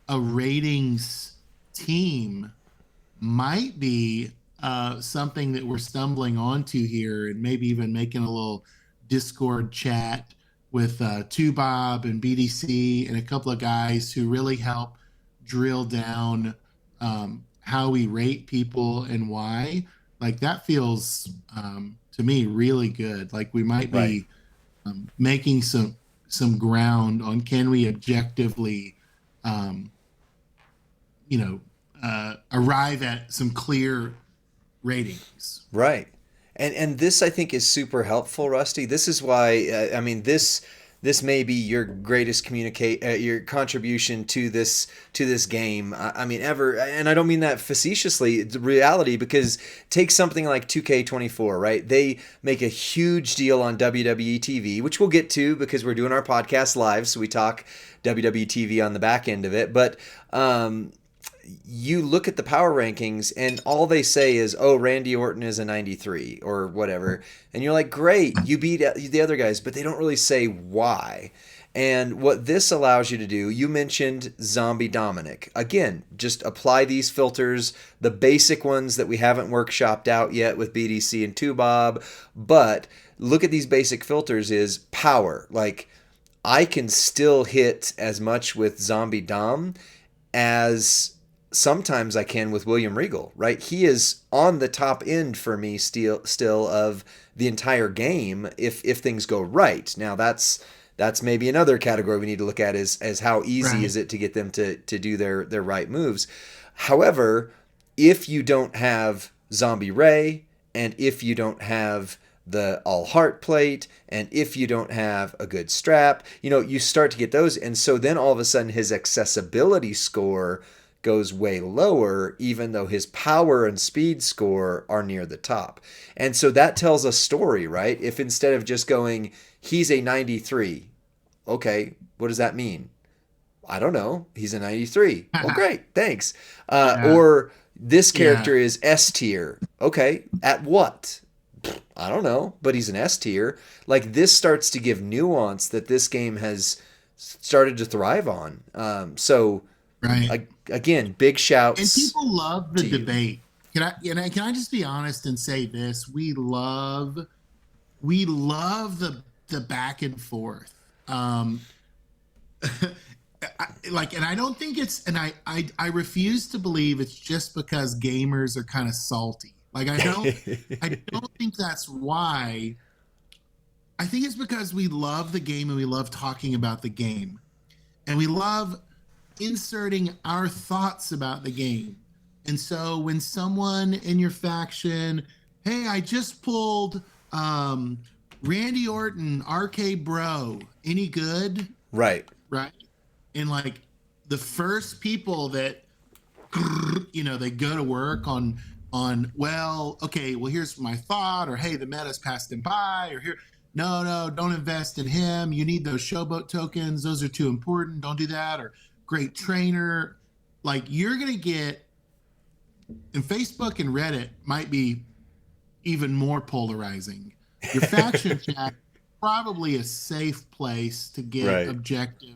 a ratings team might be something that we're stumbling onto here, and maybe even making a little Discord chat with Bob and BDC and a couple of guys who really help drill down how we rate people and why. Like that feels to me really good. Like we might Right. be making some ground on can we objectively um, arrive at some clear ratings. Right. And this I think is super helpful, Rusty. This is why I mean this may be your greatest communicate your contribution to this game. I mean ever, and I don't mean that facetiously. It's reality, because take something like 2K24, right? They make a huge deal on WWE TV, which we'll get to because we're doing our podcast live, so we talk WWE TV on the back end of it. But you look at the power rankings and all they say is, oh, Randy Orton is a 93 or whatever. And you're like, great, you beat the other guys, but they don't really say why. And what this allows you to do, you mentioned Zombie Dominic. Again, just apply these filters, the basic ones that we haven't workshopped out yet with BDC and 2Bob. But look at these basic filters is power. Like, I can still hit as much with Zombie Dom as sometimes I can with William Regal, right? He is on the top end for me still of the entire game if things go right. Now that's maybe another category we need to look at is as how easy Right. is it to get them to do their right moves. However, if you don't have Zombie Ray and if you don't have the all heart plate and if you don't have a good strap, you start to get those, and so then all of a sudden his accessibility score goes way lower even though his power and speed score are near the top. And so that tells a story, right? If instead of just going he's a 93, okay, what does that mean? I don't know. He's a 93. Well, great. Thanks. Yeah. Or this Yeah. character is S tier. Okay. At what? I don't know, but he's an S tier. Like this starts to give nuance that this game has started to thrive on. So Right. again, big And shouts people love the to you. debate. Can I just be honest and say this? We love the back and forth. And I don't think it's, and I refuse to believe it's just because gamers are kind of salty. Like I don't think that's why. I think it's because we love the game and we love talking about the game and we love inserting our thoughts about the game. And so when someone in your faction, hey, I just pulled Randy Orton, RK Bro, any good? Right. Right. And like the first people that they go to work on, well, okay, well, here's my thought, or hey, the meta's passed him by, or here, no, don't invest in him. You need those showboat tokens. Those are too important. Don't do that. Or great trainer. Like you're gonna get, and Facebook and Reddit might be even more polarizing. Your faction chat probably a safe place to get Right. objective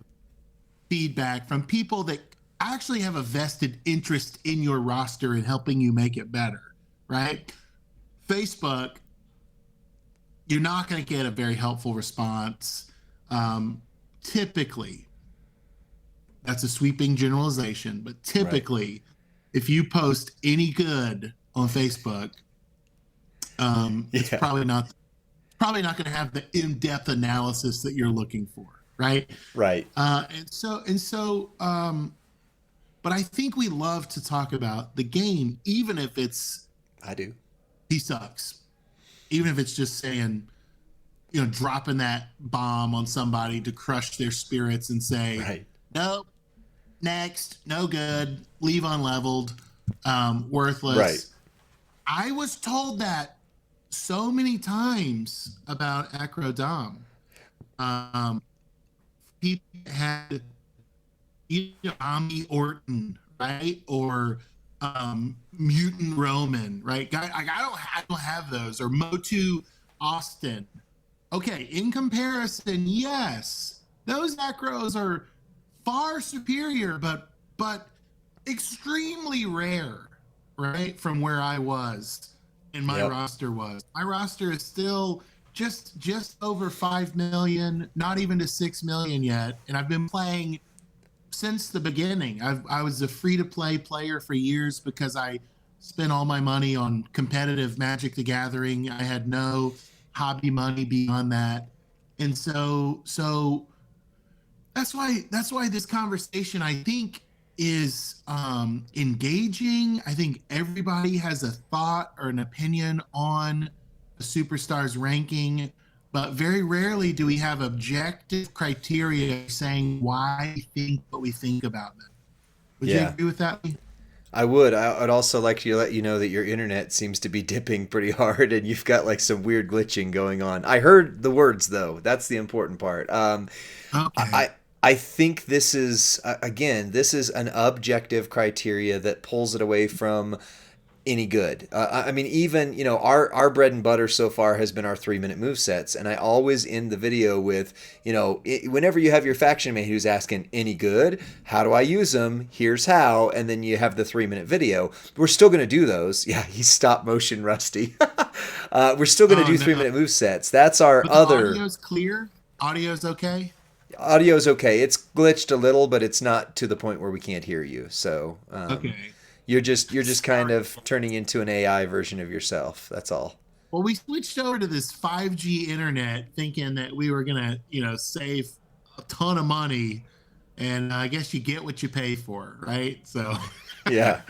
feedback from people that actually have a vested interest in your roster and helping you make it better, right? Facebook, you're not going to get a very helpful response. Typically, that's a sweeping generalization, but Right. typically, if you post any good on Facebook, it's Yeah. probably not going to have the in-depth analysis that you're looking for, right? Right. But I think we love to talk about the game, even if it's I do. he sucks, even if it's just saying, dropping that bomb on somebody to crush their spirits and say, Right. nope, next, no good, leave unleveled, Right. worthless. I was told that so many times about Acrodom. Um, People had Ami Orton, right? Or Mutant Roman, right? I don't have those. Or Motu Austin. Okay, in comparison, yes, those acros are far superior, but extremely rare, right? From where I was and my Yep. roster was. My roster is still just over 5 million, not even to 6 million yet, and I've been playing since the beginning. I was a free to play player for years because I spent all my money on competitive Magic the Gathering. I had no hobby money beyond that. And so that's why this conversation, I think, is engaging. I think everybody has a thought or an opinion on a superstar's ranking, but very rarely do we have objective criteria saying why we think what we think about them. Would you Yeah. agree with that? I would. I'd also like to let you know that your internet seems to be dipping pretty hard, and you've got like some weird glitching going on. I heard the words though. That's the important part. I Okay. I think this is again, this is an objective criteria that pulls it away from any good. I mean, even our bread and butter so far has been our 3 minute move sets, and I always end the video with whenever you have your faction mate who's asking any good, how do I use them? Here's how, and then you have the 3 minute video. We're still going to do those. Yeah, he's stop motion rusty. We're still going to Oh do no. 3 minute move sets. That's our But the other. audio's clear. Audio's okay. Audio's okay. It's glitched a little, but it's not to the point where we can't hear you. So Okay. you're just kind Sorry. of turning into an AI version of yourself. That's all. Well, we switched over to this 5G internet thinking that we were gonna, save a ton of money, and I guess you get what you pay for, right? So, Yeah.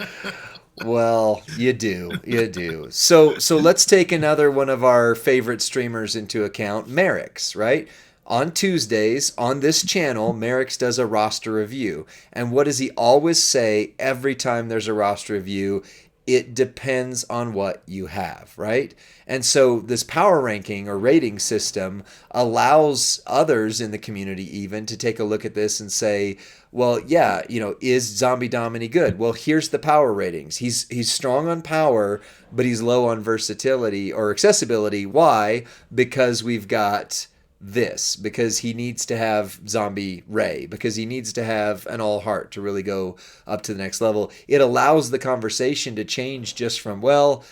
Well, you do. You do. So let's take another one of our favorite streamers into account, Merrick's, right? On Tuesdays on this channel, Merrick's does a roster review. And what does he always say every time there's a roster review? It depends on what you have, right? And so this power ranking or rating system allows others in the community even to take a look at this and say, well, yeah, is Zombie Dom any good? Well, here's the power ratings. He's strong on power, but he's low on versatility or accessibility. Why? Because we've got this, because he needs to have Zombie Ray, because he needs to have an All Heart to really go up to the next level. It allows the conversation to change just from, well,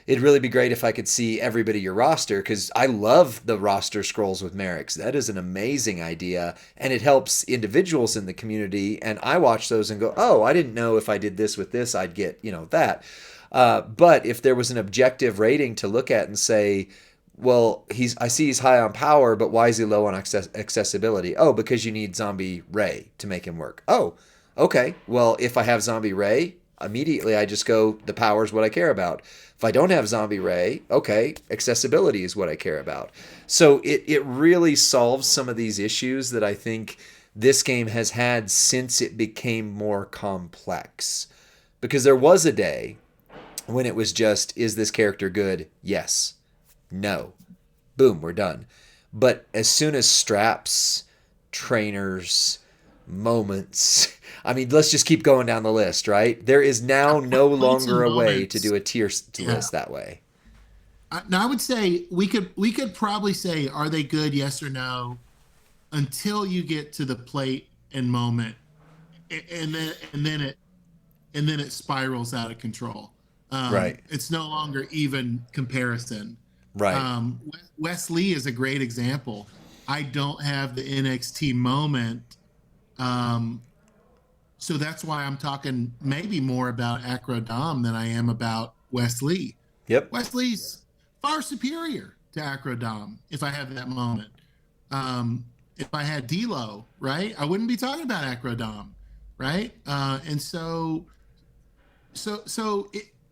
it'd really be great if I could see everybody your roster, because I love the roster scrolls with Merrick's. That is an amazing idea, and it helps individuals in the community. And I watch those and go, oh, I didn't know if I did this with this, I'd get that. But if there was an objective rating to look at and say, well, I see he's high on power, but why is he low on accessibility? Oh, because you need Zombie Ray to make him work. Oh, okay. Well, if I have Zombie Ray, immediately I just go, the power is what I care about. If I don't have Zombie Ray, okay, accessibility is what I care about. So it really solves some of these issues that I think this game has had since it became more complex. Because there was a day when it was just, is this character good? Yes. No. Boom, we're done. But as soon as straps, trainers, moments, I mean, let's just keep going down the list, right? There is now no points longer and a way to moments. do a tier Yeah. list that way. Now I would say we could probably say, are they good? Yes or no, until you get to the plate and moment, and then it spirals out of control. Right. It's no longer even comparison. Right. Um, Wesley is a great example. I don't have the NXT moment, um, so that's why I'm talking maybe more about Acrodom than I am about Wesley. Yep. Wesley's far superior to Acrodom if I have that moment. If I had D'Lo, right, I wouldn't be talking about Acrodom, right? And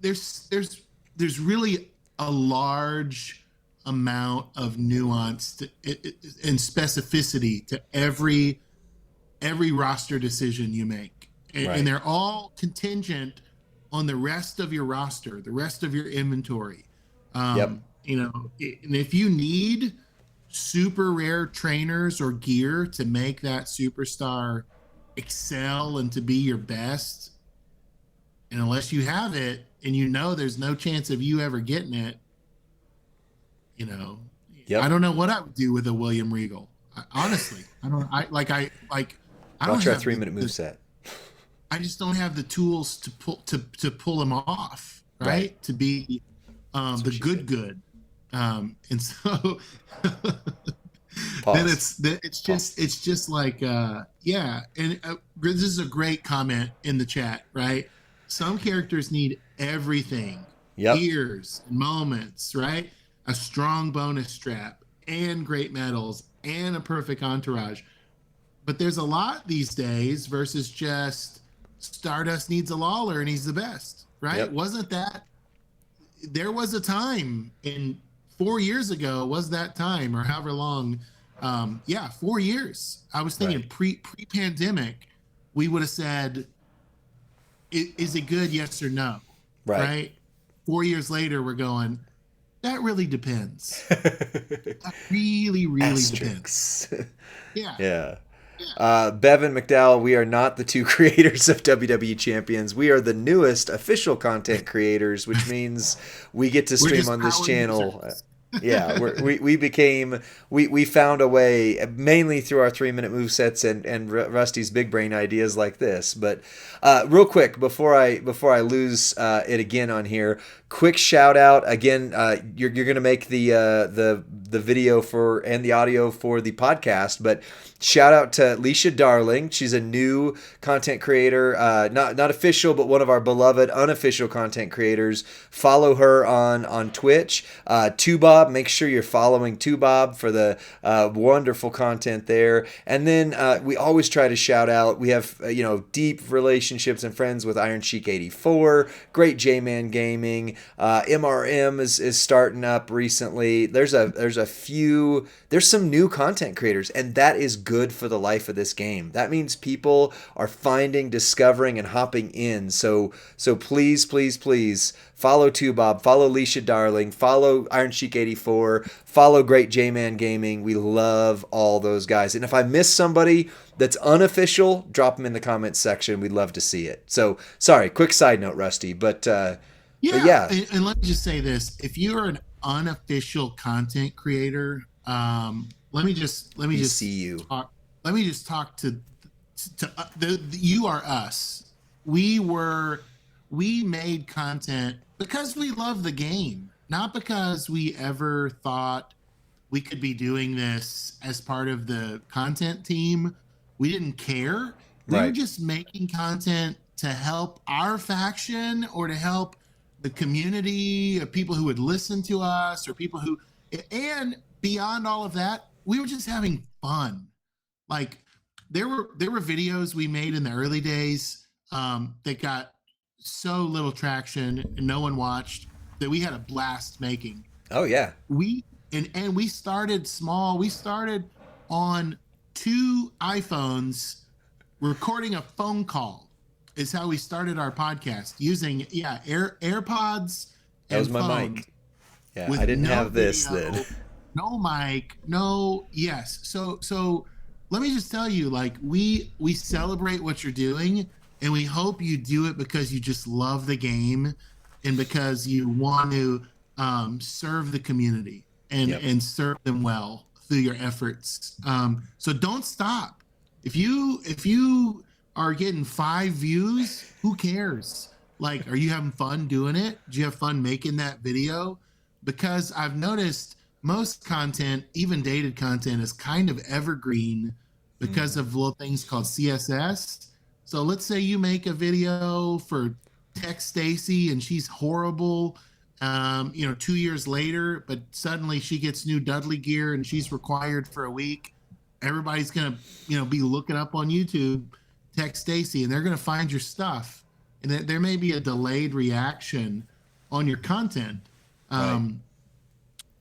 there's really a large amount of nuance and specificity to every roster decision you make, and Right. they're all contingent on the rest of your roster, the rest of your inventory. Yep. And if you need super rare trainers or gear to make that superstar excel and to be your best, and unless you have it and there's no chance of you ever getting it, you know, I Yep. don't know what I would do with a William Regal. Honestly, I don't. I don't Watch our have 3 minute move set. I just don't have the tools to pull him off, Right. right? To be That's what the she good said. good, and so then Pause. it's Pause. just like yeah, and this is a great comment in the chat, right? Some characters need everything, Yep. gears, moments, right? A strong bonus strap and great medals and a perfect entourage. But there's a lot these days versus just Stardust needs a Lawler and he's the best, right? Yep. Wasn't that there was a time in 4 years ago, was that time or however long? Yeah, 4 years. I was thinking Right. pre-pandemic, we would have said, is it good? Yes or no? Right. Right. 4 years later, we're going, that really depends. That really, really depends. Asterisks. Yeah. Yeah. Bevan McDowell, we are not the two creators of WWE Champions. We are the newest official content creators, which means we get to We're stream just on this power channel. users. Yeah, we became we found a way mainly through our 3 minute move sets and Rusty's big brain ideas like this. But real quick before I lose it again on here, quick shout out again. You're gonna make the video for and the audio for the podcast, but shout out to Leisha Darling. She's a new content creator, not official, but one of our beloved unofficial content creators. Follow her on Twitch. Tubob, make sure you're following Tubob for the wonderful content there. And then we always try to shout out. We have deep relationships and friends with Iron Sheik 84, Great J Man Gaming. MRM is starting up recently. There's some new content creators, and that is good for the life of this game. That means people are finding, discovering, and hopping in. So please, please, please follow Tubob, follow Leisha Darling, follow Iron Sheik 84, follow Great J Man Gaming. We love all those guys. And if I miss somebody that's unofficial, drop them in the comments section. We'd love to see it. So sorry, quick side note, Rusty, but Yeah, yeah, and let me just say this: if you are an unofficial content creator, let me we just see you. talk. Let me just talk to you are us. We were we made content because we love the game, not because we ever thought we could be doing this as part of the content team. We didn't care. We were Right. just making content to help our faction or to help the community of people who would listen to us or people who, and beyond all of that, we were just having fun. Like there were videos we made in the early days that got so little traction and no one watched that we had a blast making. Oh yeah. We and we started small. We started on two iPhones recording a phone call is how we started our podcast using AirPods That was and my phones mic. Yeah, I with didn't no have this then. video, no mic, no yes. So let me just tell you, like we celebrate what you're doing, and we hope you do it because you just love the game, and because you want to serve the community and Yep. and serve them well through your efforts. So don't stop. If you are getting 5 views, who cares? Like, are you having fun doing it? Do you have fun making that video? Because I've noticed most content, even dated content, is kind of evergreen because Mm. of little things called CSS. So let's say you make a video for Tech Stacy and she's horrible, 2 years later, but suddenly she gets new Dudley gear and she's required for a week. Everybody's gonna, be looking up on YouTube Tech Stacy, and they're gonna find your stuff, and there may be a delayed reaction on your content. Right. Um,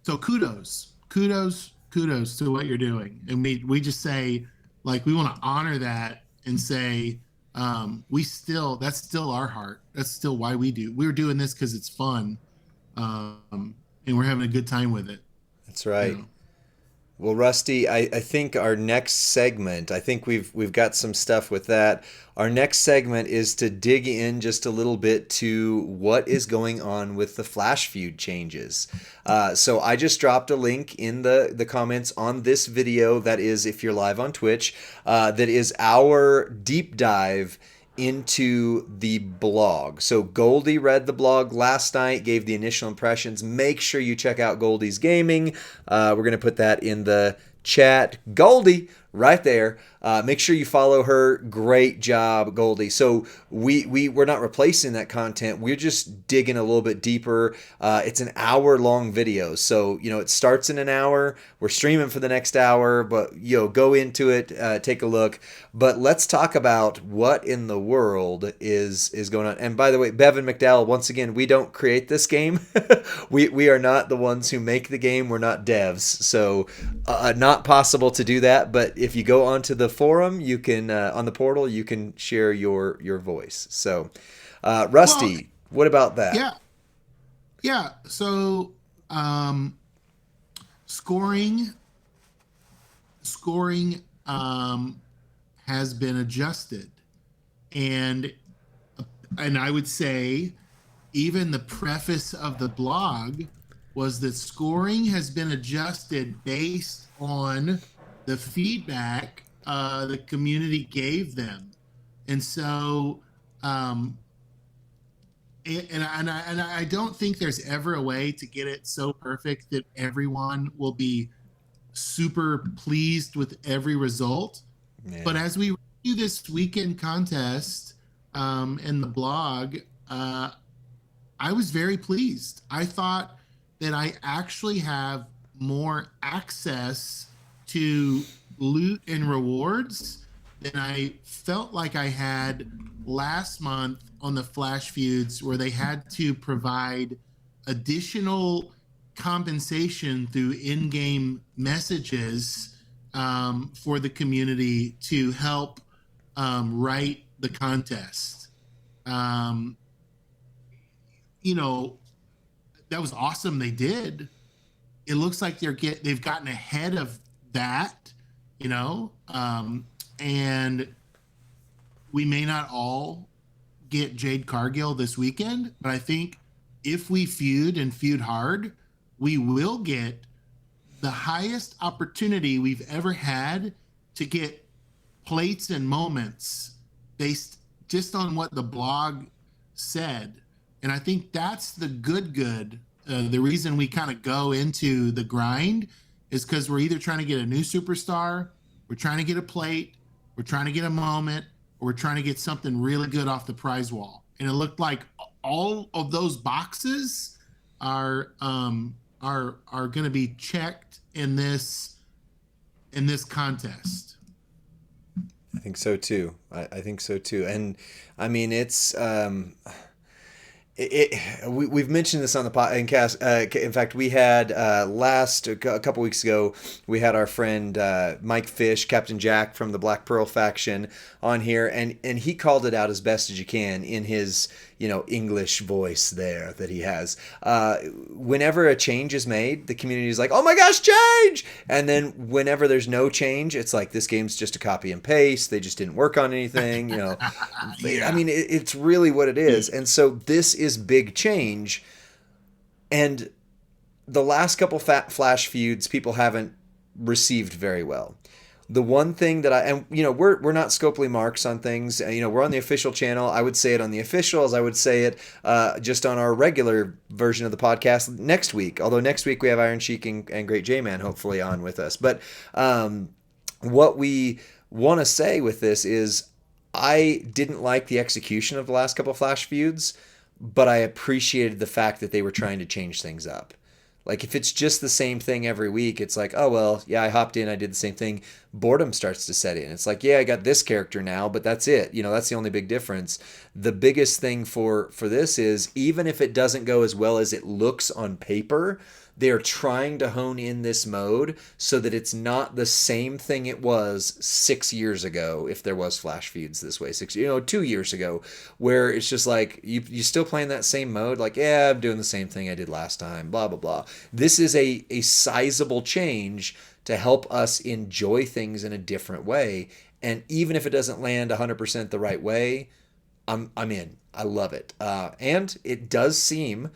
so kudos to what you're doing, and we just say like we want to honor that and say we still that's still our heart. That's still why we're doing this because it's fun, and we're having a good time with it. That's You right. know. Well, Rusty, I think our next segment, I think we've got some stuff with that. Our next segment is to dig in just a little bit to what is going on with the Flash feud changes. So I just dropped a link in the comments on this video. That is, if you're live on Twitch, that is our deep dive into the blog. So Goldie read the blog last night, gave the initial impressions. Make sure you check out Goldie's Gaming. We're going to put that in the chat. Goldie, right there. Make sure you follow her. Great job, Goldie. So we're not replacing that content. We're just digging a little bit deeper. It's an hour long video, so it starts in an hour. We're streaming for the next hour, but go into it, take a look. But let's talk about what in the world is going on. And by the way, Bevan McDowell, once again, we don't create this game. we are not the ones who make the game. We're not devs, so not possible to do that. But if you go onto the forum, you can on the portal, you can share your voice. So, Well, Rusty, what about that? yeah, yeah. So scoring, scoring. has been adjusted. And I would say even the preface of the blog was that scoring has been adjusted based on the feedback the community gave them. And so, um, and I don't think there's ever a way to get it so perfect that everyone will be super pleased with every result. But Yeah. as we review this weekend contest in the blog, I was very pleased. I thought that I actually have more access to loot and rewards than I felt like I had last month on the Flash Feuds, where they had to provide additional compensation through in game messages for the community to help write the contest. Um, you know, that was awesome. They did. It looks like they've gotten ahead of that, you know, and we may not all get Jade Cargill this weekend, but I think if we feud and feud hard, we will get the highest opportunity we've ever had to get plates and moments based just on what the blog said. And I think that's the good. The reason we kind of go into the grind is because we're either trying to get a new superstar, we're trying to get a plate, we're trying to get a moment, or we're trying to get something really good off the prize wall. And it looked like all of those boxes are going to be checked in this contest. I think so too. I think so too. And I mean, it's we've mentioned this on the podcast. In fact, we had a couple weeks ago, we had our friend Mike Fish, Captain Jack from the Black Pearl faction, on here, and he called it out as best as you can in his English voice there that he has. Whenever a change is made, the community is like, "Oh my gosh, change!" And then whenever there's no change, it's like this game's just a copy and paste. They just didn't work on anything. I Yeah. mean, it's really what it is. And so this is big change. And the last couple Flash feuds, people haven't received very well. The one thing that we're not Scopely marks on things. We're on the official channel. I would say it on the official, as I would say it just on our regular version of the podcast next week. Although next week we have Iron Sheik and Great J Man hopefully on with us. But what we want to say with this is, I didn't like the execution of the last couple Flash feuds, but I appreciated the fact that they were trying to change things up. Like, if it's just the same thing every week, it's like, oh, well, yeah, I hopped in, I did the same thing. Boredom starts to set in. It's like, yeah, I got this character now, but that's it. That's the only big difference. The biggest thing for this is, even if it doesn't go as well as it looks on paper, they're trying to hone in this mode so that it's not the same thing it was 6 years ago, if there was Flash feuds this way, 2 years ago, where it's just like you still playing that same mode, like, yeah, I'm doing the same thing I did last time, blah blah blah. This is a sizable change to help us enjoy things in a different way, and even if it doesn't land 100% the right way, I'm in. I love it, and it does seem.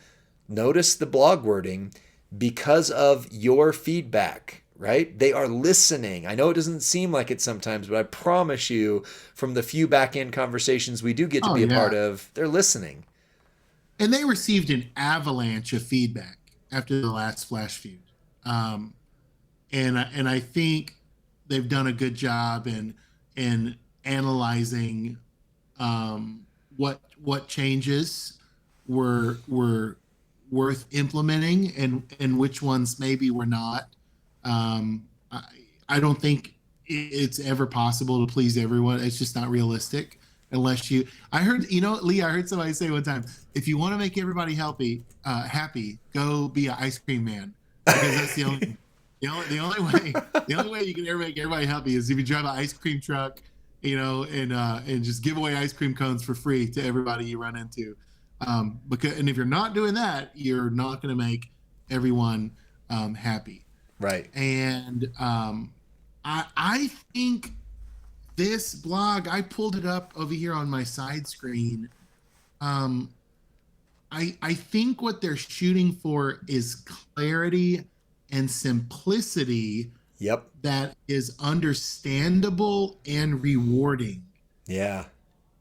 Notice the blog wording, because of your feedback, right? They are listening. I know it doesn't seem like it sometimes, but I promise you, from the few back end conversations we do get to Oh be a part yeah. of, they're listening. And they received an avalanche of feedback after the last Flash feud. Um, and I think they've done a good job in analyzing what changes were worth implementing and which ones maybe were not. I, I don't think it's ever possible to please everyone. It's just not realistic unless you. I heard, Lee. I heard somebody say one time, if you want to make everybody happy, go be an ice cream man, because that's the only way you can ever make everybody happy is if you drive an ice cream truck, and just give away ice cream cones for free to everybody you run into. And if you're not doing that, you're not going to make everyone happy. Right. And I think this blog, I pulled it up over here on my side screen. Um, I think what they're shooting for is clarity and simplicity Yep. that is understandable and rewarding. Yeah.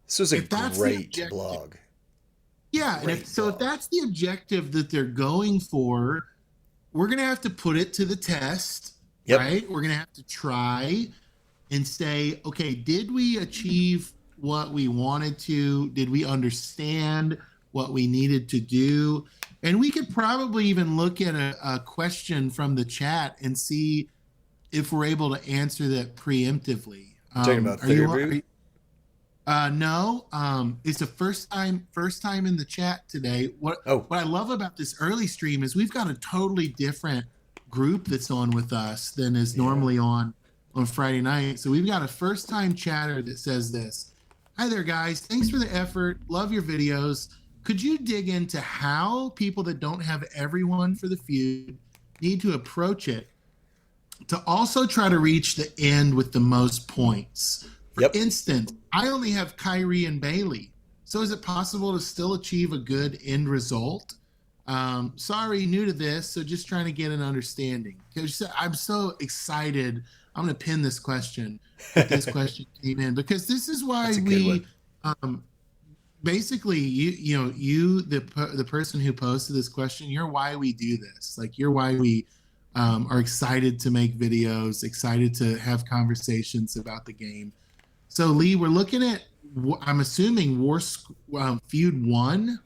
This was a If that's the great objective, blog. yeah, and if Great so, if blog. that's the objective that they're going for, we're gonna have to put it to the test, Yep. right? We're gonna have to try and say, okay, did we achieve what we wanted to? Did we understand what we needed to do? And we could probably even look at a question from the chat and see if we're able to answer that preemptively. You talking about Are you? third root? No. It's the first time in the chat today. What Oh, what I love about this early stream is we've got a totally different group that's on with us than is yeah. normally on Friday night. So we've got a first time chatter that says this. Hi there, guys. Thanks for the effort. Love your videos. Could you dig into how people that don't have everyone for the feud need to approach it to also try to reach the end with the most points? For Yep. instance, I only have Kyrie and Bailey. So is it possible to still achieve a good end result? Sorry, new to this, so just trying to get an understanding. Because I'm so excited. I'm going to pin this question that this question came in because this is why That's a good we one. um, basically the person who posted this question, you're why we do this. Like you're why we are excited to make videos, excited to have conversations about the game. So Lee, we're looking at, I'm assuming Feud 1,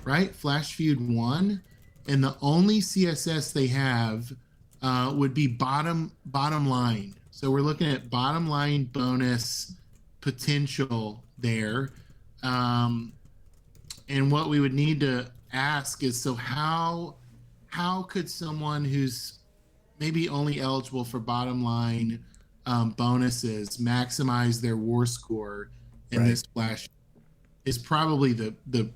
right? Flash Feud 1, and the only CSS they have would be bottom line. So we're looking at bottom line bonus potential there. Um, and what we would need to ask is, so how could someone who's maybe only eligible for bottom line bonuses maximize their war score in Right. this flash is probably the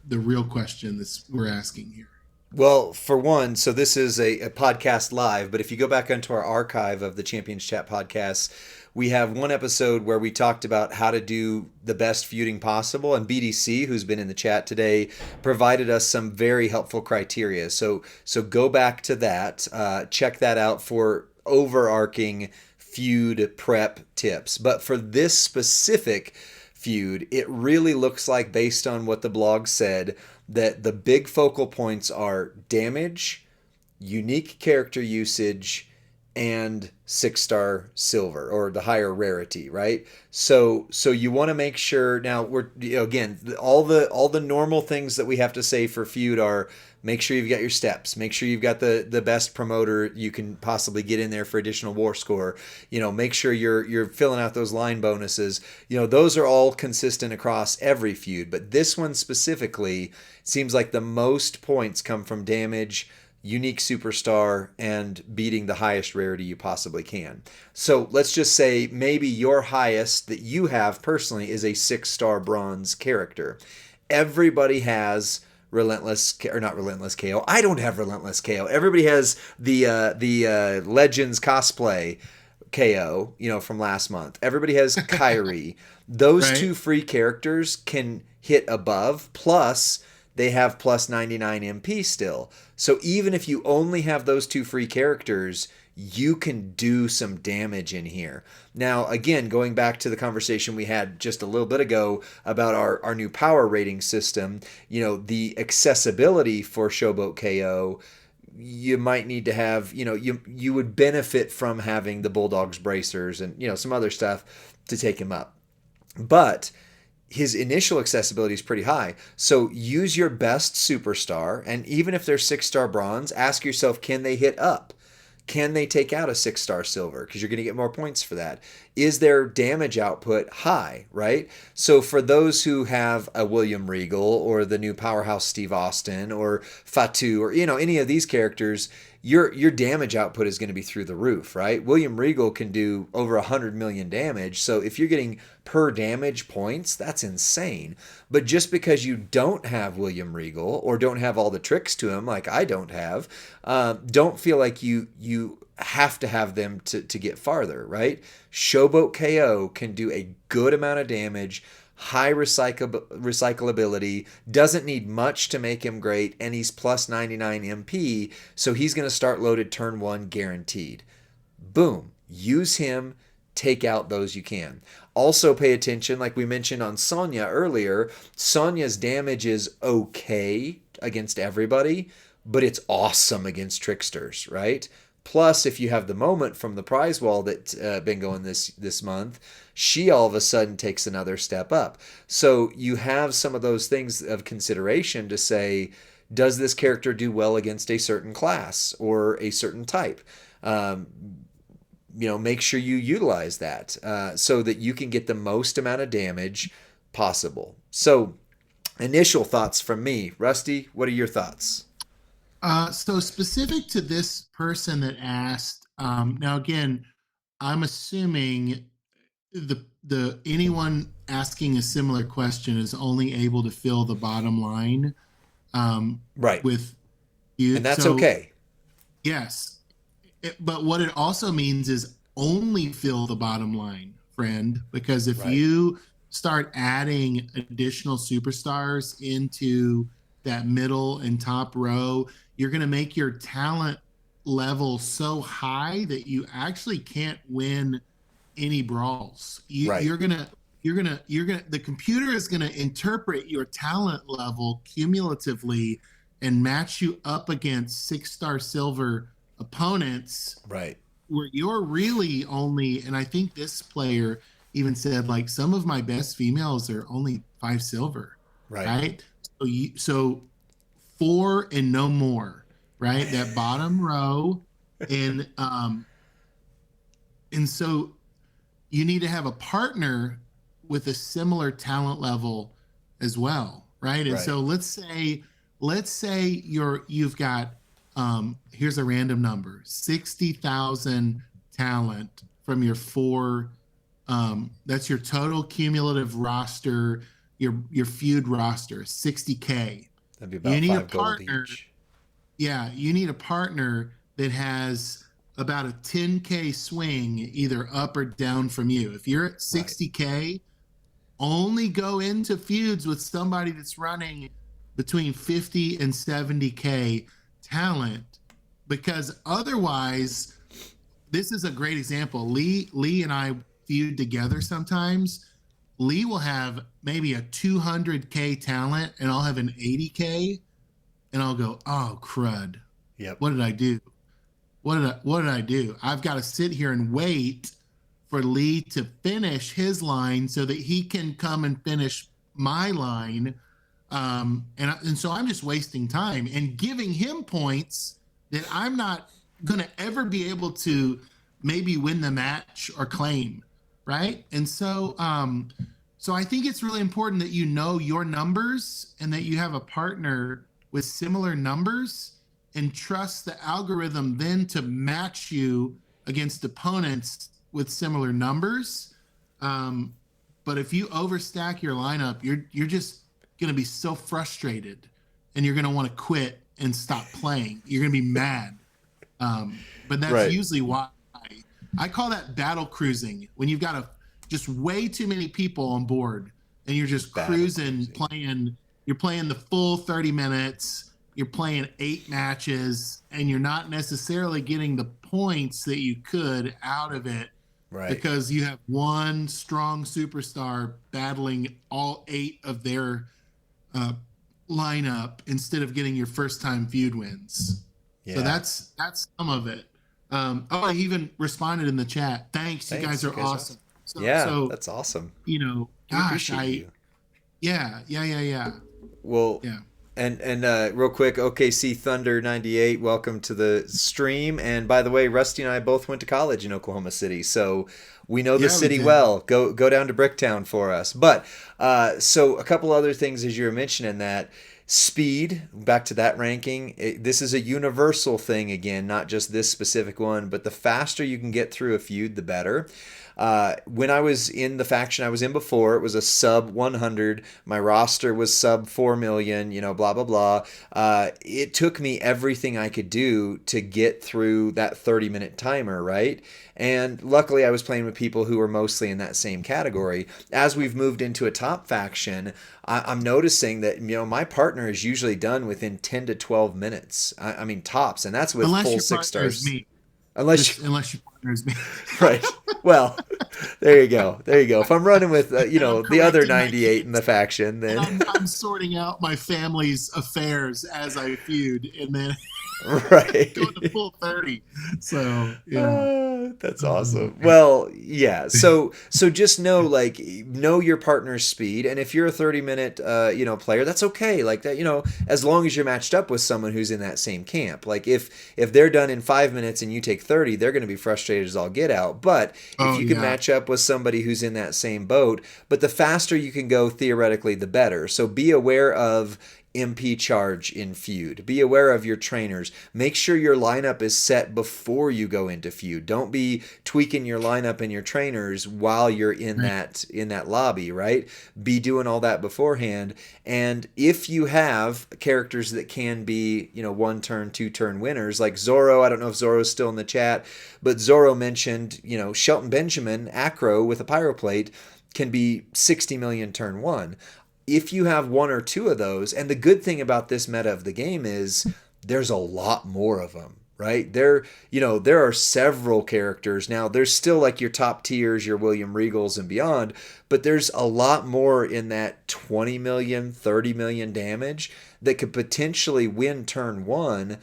real question that we're asking here. Well, for one, so this is a podcast live, but if you go back onto our archive of the Champions Chat podcasts, we have one episode where we talked about how to do the best feuding possible, and BDC, who's been in the chat today, provided us some very helpful criteria. So go back to that, check that out for overarching feud prep tips. But for this specific feud, it really looks like, based on what the blog said, that the big focal points are damage, unique character usage, and 6-star silver, or the higher rarity, right? So you want to make sure. Now we're, again, all the normal things that we have to say for feud are: make sure you've got your steps, make sure you've got the best promoter you can possibly get in there for additional war score, make sure you're filling out those line bonuses. Those are all consistent across every feud, but this one specifically seems like the most points come from damage, unique superstar, and beating the highest rarity you possibly can. So let's just say maybe your highest that you have personally is a 6-star bronze character. Everybody has relentless, or not relentless KO. I don't have relentless KO. Everybody has the Legends cosplay KO, from last month. Everybody has Kyrie. Those Right. two free characters can hit above, plus they have plus 99 MP still. So even if you only have those two free characters, you can do some damage in here. Now, again, going back to the conversation we had just a little bit ago about our new power rating system, the accessibility for Showboat KO, you might need to have, you would benefit from having the Bulldogs bracers and, some other stuff to take him up. But his initial accessibility is pretty high. So use your best superstar, and even if they're 6-star bronze, ask yourself, can they hit up? Can they take out a 6-star silver? Because you're going to get more points for that. Is their damage output high, right? So for those who have a William Regal or the new powerhouse Steve Austin or Fatu or any of these characters, your damage output is going to be through the roof, right? William Regal can do over 100 million damage. So if you're getting per damage points, that's insane. But just because you don't have William Regal or don't have all the tricks to him, like I don't have, don't feel like you have to have them to get farther, right? Showboat KO can do a good amount of damage, high recyclability, doesn't need much to make him great, and he's plus 99 MP, so he's going to start loaded turn 1 guaranteed. Boom. Use him, take out those you can. Also pay attention, like we mentioned on Sonya earlier, Sonya's damage is okay against everybody, but it's awesome against tricksters, right? Plus, if you have the moment from the prize wall that's been going this month, she all of a sudden takes another step up. So you have some of those things of consideration to say, does this character do well against a certain class or a certain type? Um, make sure you utilize that so that you can get the most amount of damage possible. So, initial thoughts from me. Rusty, what are your thoughts? So specific to this person that asked, now again, I'm assuming the anyone asking a similar question is only able to fill the bottom line Right. with you. And that's So okay. yes, but what it also means is only fill the bottom line, friend, because if Right. you start adding additional superstars into that middle and top row, you're going to make your talent level so high that you actually can't win any brawls. Right. The computer is gonna interpret your talent level cumulatively and match you up against 6-star silver opponents Right. where you're really only, and I think this player even said, like, some of my best females are only 5 silver, Right. right? So 4 and no more, right? That bottom row, and so you need to have a partner with a similar talent level as well, right? And Right. so let's say you've got here's a random number, 60,000 talent from your 4, that's your total cumulative roster, your feud roster, 60K. That'd be You about need a 5 gold partner, each. yeah, you need a partner that has about a 10K swing either up or down from you. If you're at Right. 60K, only go into feuds with somebody that's running between 50 and 70K talent, because otherwise, this is a great example. Lee and I feud together sometimes. Lee will have maybe a 200K talent and I'll have an 80K, and I'll go, "Oh crud. Yep. What did I do? What did I do? I've got to sit here and wait for Lee to finish his line so that he can come and finish my line." And so I'm just wasting time and giving him points that I'm not going to ever be able to maybe win the match or claim, right? And so I think it's really important that you know your numbers and that you have a partner with similar numbers, and trust the algorithm then to match you against opponents with similar numbers. But if you overstack your lineup, you're just going to be so frustrated, and you're going to want to quit and stop playing. You're going to be mad. But that's Right. usually why I call that battle cruising, when you've got just way too many people on board and you're just cruising, playing. You're playing the full 30 minutes. You're playing 8 matches, and you're not necessarily getting the points that you could out of it, Right. because you have one strong superstar battling all 8 of their lineup instead of getting your first time feud wins. Yeah. So that's some of it. I even responded in the chat. Thanks, you guys are awesome. So, yeah, that's awesome. Gosh, you. Yeah. Well, yeah. And real quick, OKC Thunder 98, welcome to the stream. And by the way, Rusty and I both went to college in Oklahoma City, so we know the city well. Go down to Bricktown for us. But so a couple other things as you were mentioning that. Speed, back to that ranking, this is a universal thing again, not just this specific one, but the faster you can get through a feud, the better. When I was in the faction I was in before, it was a sub 100. My roster was sub 4 million, blah, blah, blah. It took me everything I could do to get through that 30-minute timer, right? And luckily, I was playing with people who were mostly in that same category. As we've moved into a top faction, I'm noticing that my partner is usually done within 10 to 12 minutes. I mean tops, and that's with Unless full your six partner is stars. me. Unless you, Unless your partner is me. right. Well, there you go. There you go. If I'm running with And I'm the other correcting my 98 in the kids. faction, And then I'm sorting out my family's affairs as I feud, and then going to right. full 30. So yeah. That's Oh, awesome. Well, yeah. So just know your partner's speed, and if you're a 30-minute player, that's okay. Like that, as long as you're matched up with someone who's in that same camp. Like if they're done in 5 minutes and you take 30, they're going to be frustrated as all get out. But if oh you can yeah. match up with somebody who's in that same boat, but the faster you can go theoretically, the better. So be aware of MP charge in feud. Be aware of your trainers. Make sure your lineup is set before you go into feud. Don't be tweaking your lineup and your trainers while you're in Right. that lobby, right? Be doing all that beforehand. And if you have characters that can be, one turn, two turn winners, like Zoro, I don't know if Zoro's still in the chat, but Zoro mentioned, Shelton Benjamin, Acro with a pyroplate can be 60 million turn one. If you have one or two of those, and the good thing about this meta of the game is there's a lot more of them, right? There are several characters. Now, there's still like your top tiers, your William Regals and beyond, but there's a lot more in that 20 million, 30 million damage that could potentially win turn one.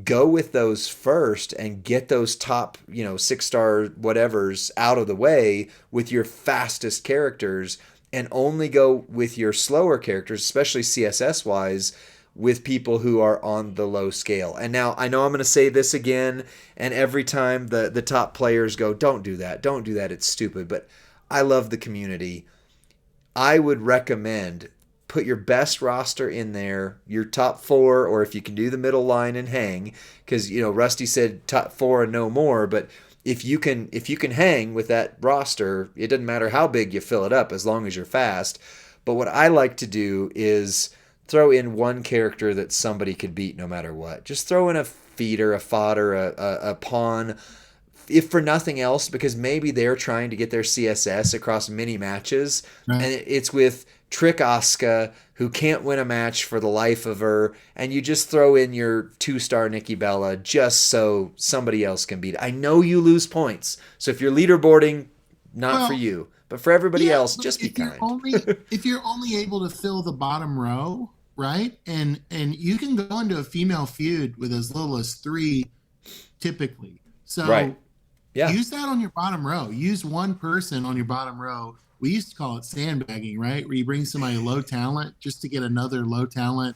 Go with those first and get those top, 6-star whatevers out of the way with your fastest characters, and only go with your slower characters, especially CSS wise, with people who are on the low scale. And now I know I'm going to say this again, and every time the top players go, don't do that, don't do that, it's stupid. But I love the community. I would recommend put your best roster in there, your top four, or if you can do the middle line and hang, because Rusty said top four and no more, but if you can hang with that roster, it doesn't matter how big you fill it up as long as you're fast. But what I like to do is throw in one character that somebody could beat no matter what. Just throw in a feeder, a fodder, a pawn, if for nothing else, because maybe they're trying to get their CSS across many matches, Right. and it's with Trick Asuka, who can't win a match for the life of her, and you just throw in your 2-star Nikki Bella just so somebody else can beat it. I know you lose points, so if you're leaderboarding, not for Well, you, but for everybody yeah, else, but just be kind. if you're only able to fill the bottom row, right? And you can go into a female feud with as little as 3 typically. Right. So Yeah. use that on your bottom row. Use one person on your bottom row. We used to call it sandbagging, right? Where you bring somebody low talent just to get another low talent.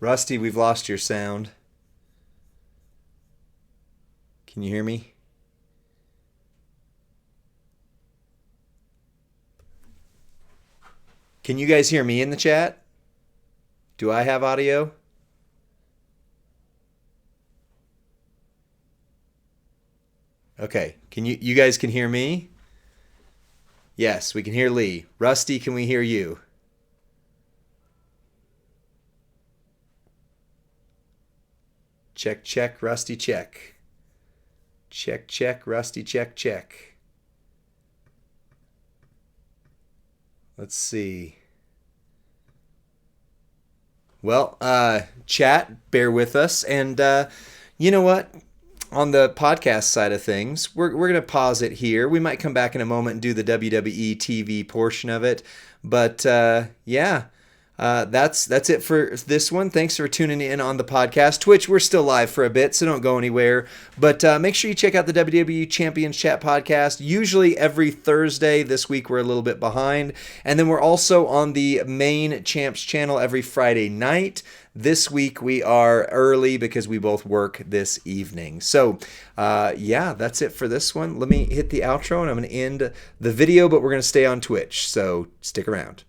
Rusty, we've lost your sound. Can you hear me? Can you guys hear me in the chat? Do I have audio? Okay. You guys can hear me? Yes, we can hear Lee. Rusty, can we hear you? Check, check, Rusty, check. Check, check, Rusty, check, check. Let's see. Well, chat, bear with us. And you know what? On the podcast side of things, we're going to pause it here. We might come back in a moment and do the WWE TV portion of it. But yeah, That's it for this one. Thanks for tuning in on the podcast. Twitch, we're still live for a bit, so don't go anywhere. But make sure you check out the WWE Champions Chat podcast. Usually every Thursday. This week we're a little bit behind, and then we're also on the main Champs channel every Friday night. This week we are early because we both work this evening. So, yeah, that's it for this one. Let me hit the outro, and I'm going to end the video, but we're going to stay on Twitch. So stick around.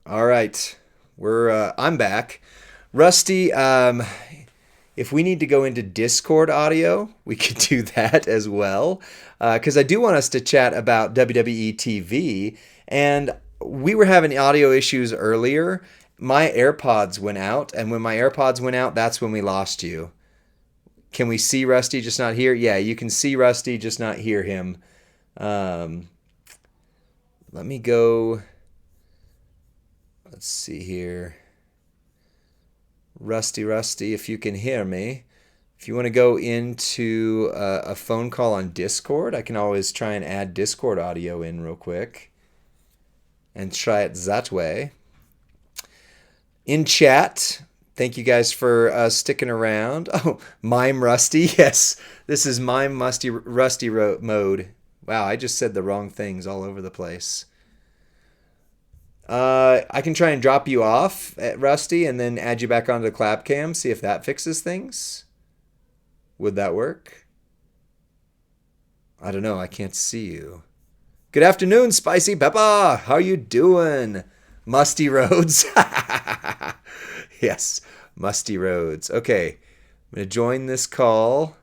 All right, I'm back. Rusty, if we need to go into Discord audio, we could do that as well. Because I do want us to chat about WWE TV. And we were having audio issues earlier. My AirPods went out. And when my AirPods went out, that's when we lost you. Can we see Rusty, just not hear? Yeah, you can see Rusty, just not hear him. Let me go. Let's see here. Rusty, if you can hear me. If you want to go into a phone call on Discord, I can always try and add Discord audio in real quick and try it that way. In chat, thank you guys for sticking around. Oh, Mime Rusty. Yes, this is Mime Rusty mode. Wow, I just said the wrong things all over the place. I can try and drop you off at Rusty and then add you back onto the clap cam, see if that fixes things. Would that work? I don't know. I can't see you. Good afternoon, Spicy Peppa. How you doing? Musty Roads. Yes, Musty Roads. Okay, I'm going to join this call.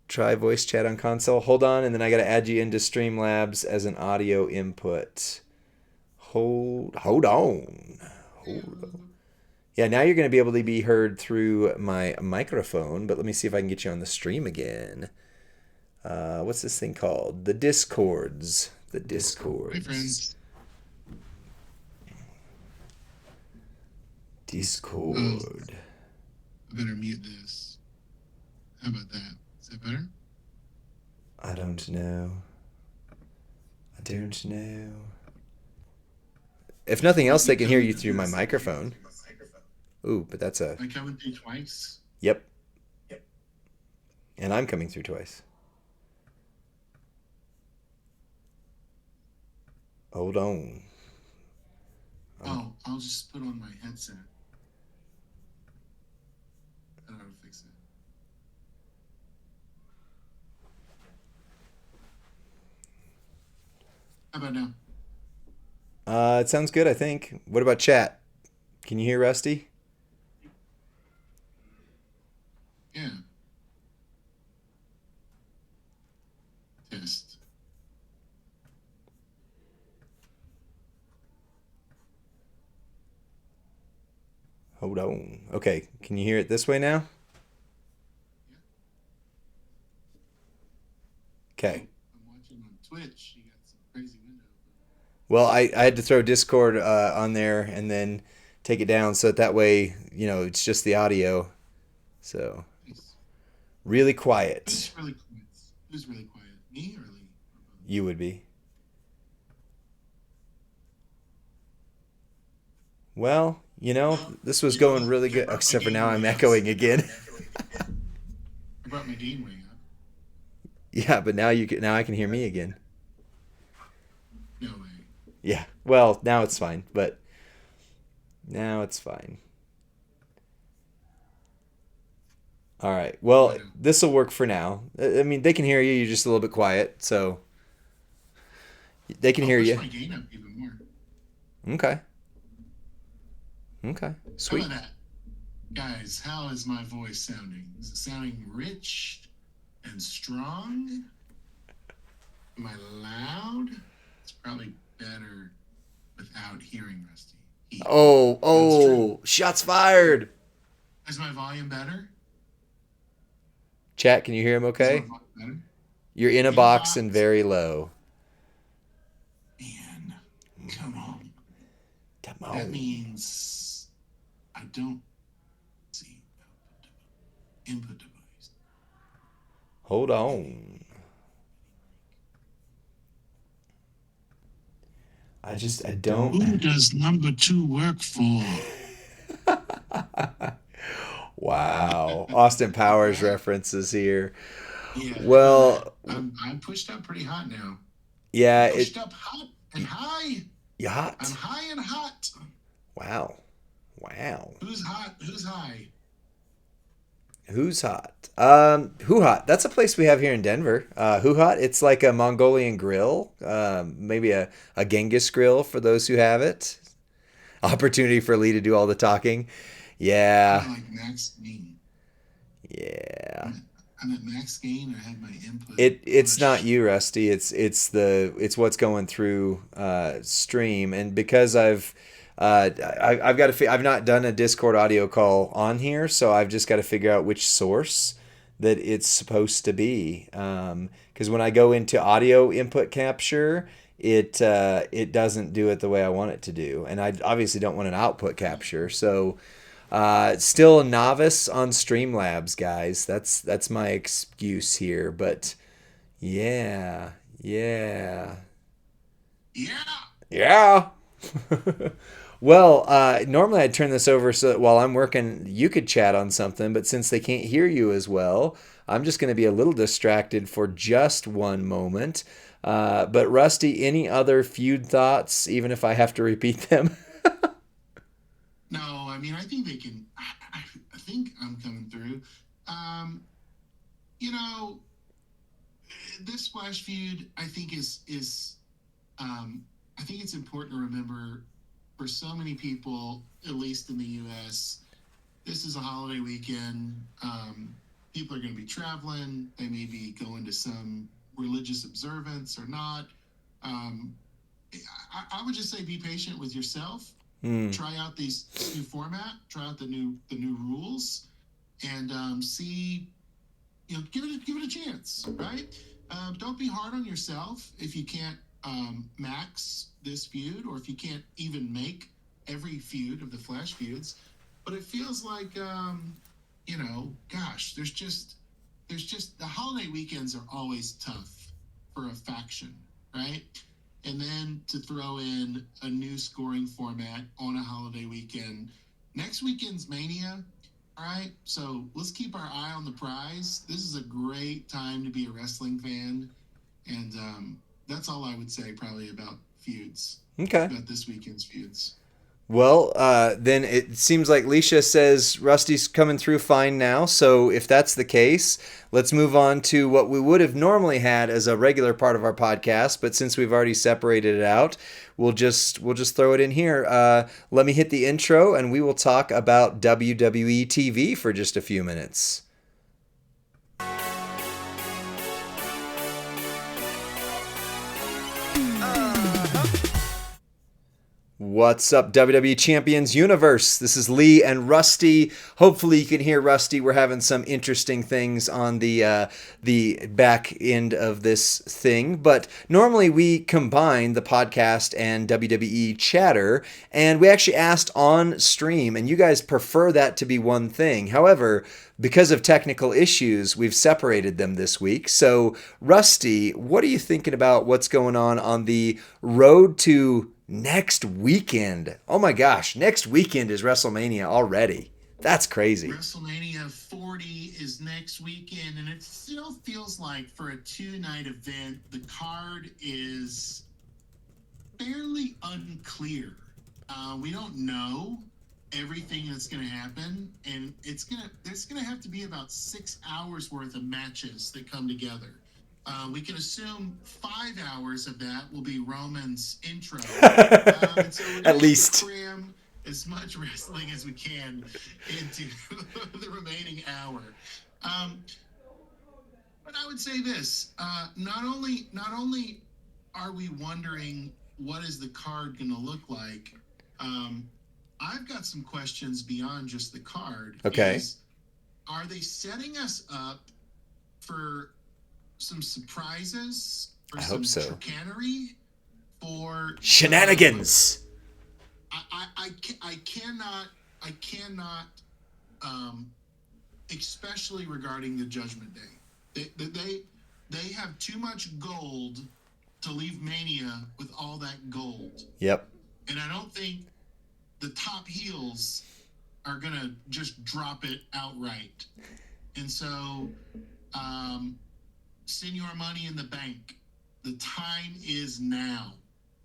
Try voice chat on console. Hold on, and then I got to add you into Streamlabs as an audio input. Hold on. Yeah, now you're going to be able to be heard through my microphone, but let me see if I can get you on the stream again. What's this thing called? The Discords. The Discords. Hey, friends. Discord. I better mute this. How about that? Is that better? I don't know. If nothing else, they can hear you through my microphone. Ooh, but that's a... Am I coming through twice? Yep. And I'm coming through twice. Hold on. Oh, I'll just put on my headset. That'll fix it. How about now? It sounds good, I think. What about chat? Can you hear Rusty? Yeah. Test. Hold on. Okay, can you hear it this way now? Okay. I'm watching on Twitch. You got some crazy window. Well, I had to throw Discord on there and then take it down so that way, it's just the audio. So, Nice. really quiet. Who's really quiet? Me or Lee? You would be. Well, this was going really good, except for now I'm echoing again. I brought my gain way up. Yeah, but now I can hear me again. No way. Yeah. Well, now it's fine, but now it's fine. All right. Well, this will work for now. I mean, they can hear you. You're just a little bit quiet, so they can hear you. Push my gain up even more. Okay. Sweet. How about that? Guys, how is my voice sounding? Is it sounding rich and strong? Am I loud? It's probably better without hearing Rusty. Oh, shots fired. Is my volume better? Chat, can you hear him okay? Is my volume better? You're in a box and very low. Man, come on. Come on. That means I don't see input device. Hold on. I don't. Who does number two work for? Wow. Austin Powers Right? references here. Yeah, I know that. Well, I'm pushed up pretty hot now. yeah, I'm it pushed up hot and high. I'm yacht. high and hot. Wow. Wow. Who's hot? Who's high? Who's hot? Who hot? That's a place we have here in Denver. Who hot? It's like a Mongolian grill, maybe a Genghis grill for those who have it. Opportunity for Lee to do all the talking. Kind Yeah, of like max gain. yeah. I'm at max gain. I have my input It's not push. you, Rusty. It's what's going through stream, and because I've got to I've not done a Discord audio call on here, so I've just got to figure out which source that it's supposed to be. Because when I go into audio input capture, it doesn't do it the way I want it to do, and I obviously don't want an output capture. So still a novice on Streamlabs, guys. That's my excuse here, but yeah, yeah, Yeah. yeah. Well, normally I'd turn this over so that while I'm working, you could chat on something, but since they can't hear you as well, I'm just going to be a little distracted for just one moment. But Rusty, any other feud thoughts, even if I have to repeat them? No, I mean, I think they can. I think I'm coming through. Um, you know, this Splash feud, I think is I think it's important to remember for so many people, at least in the U.S., this is a holiday weekend. People are going to be traveling. They may be going to some religious observance or not. Um, I would just say be patient with yourself. Hmm. Try out this new format. Try out the new rules, and see, give it a chance, right? Don't be hard on yourself if you can't max this feud, or if you can't even make every feud of the Flash feuds. But it feels like, gosh, there's just the holiday weekends are always tough for a faction, right? And then to throw in a new scoring format on a holiday weekend. Next weekend's Mania. All right, so let's keep our eye on the prize. This is a great time to be a wrestling fan, and that's all I would say probably about feuds, Okay. about this weekend's feuds. Well, then it seems like Leisha says Rusty's coming through fine now. So if that's the case, let's move on to what we would have normally had as a regular part of our podcast. But since we've already separated it out, we'll just throw it in here. Let me hit the intro, and we will talk about WWE TV for just a few minutes. What's up, WWE Champions Universe? This is Lee and Rusty. Hopefully, you can hear Rusty. We're having some interesting things on the back end of this thing, but normally we combine the podcast and WWE chatter, and we actually asked on stream, and you guys prefer that to be one thing. However, because of technical issues, we've separated them this week. So, Rusty, what are you thinking about what's going on the road to next weekend? Oh my gosh, next weekend is WrestleMania already. That's crazy. WrestleMania 40 is next weekend, and it still feels like for a two-night event, the card is fairly unclear. We don't know everything that's going to happen, and there's gonna have to be about 6 hours worth of matches that come together. We can assume 5 hours of that will be Roman's intro, and so we're At gonna have to least. cram as much wrestling as we can into the remaining hour. Um, but I would say this: not only are we wondering what is the card going to look like, um, I've got some questions beyond just the card. Okay. Is Are they setting us up for some surprises, for I hope some so. chicanery, for Shenanigans. I cannot, um, especially regarding the Judgment Day. They have too much gold to leave Mania with all that gold, Yep. and I don't think the top heels are gonna just drop it outright. And so, um, Senor Money in the Bank, the time is now.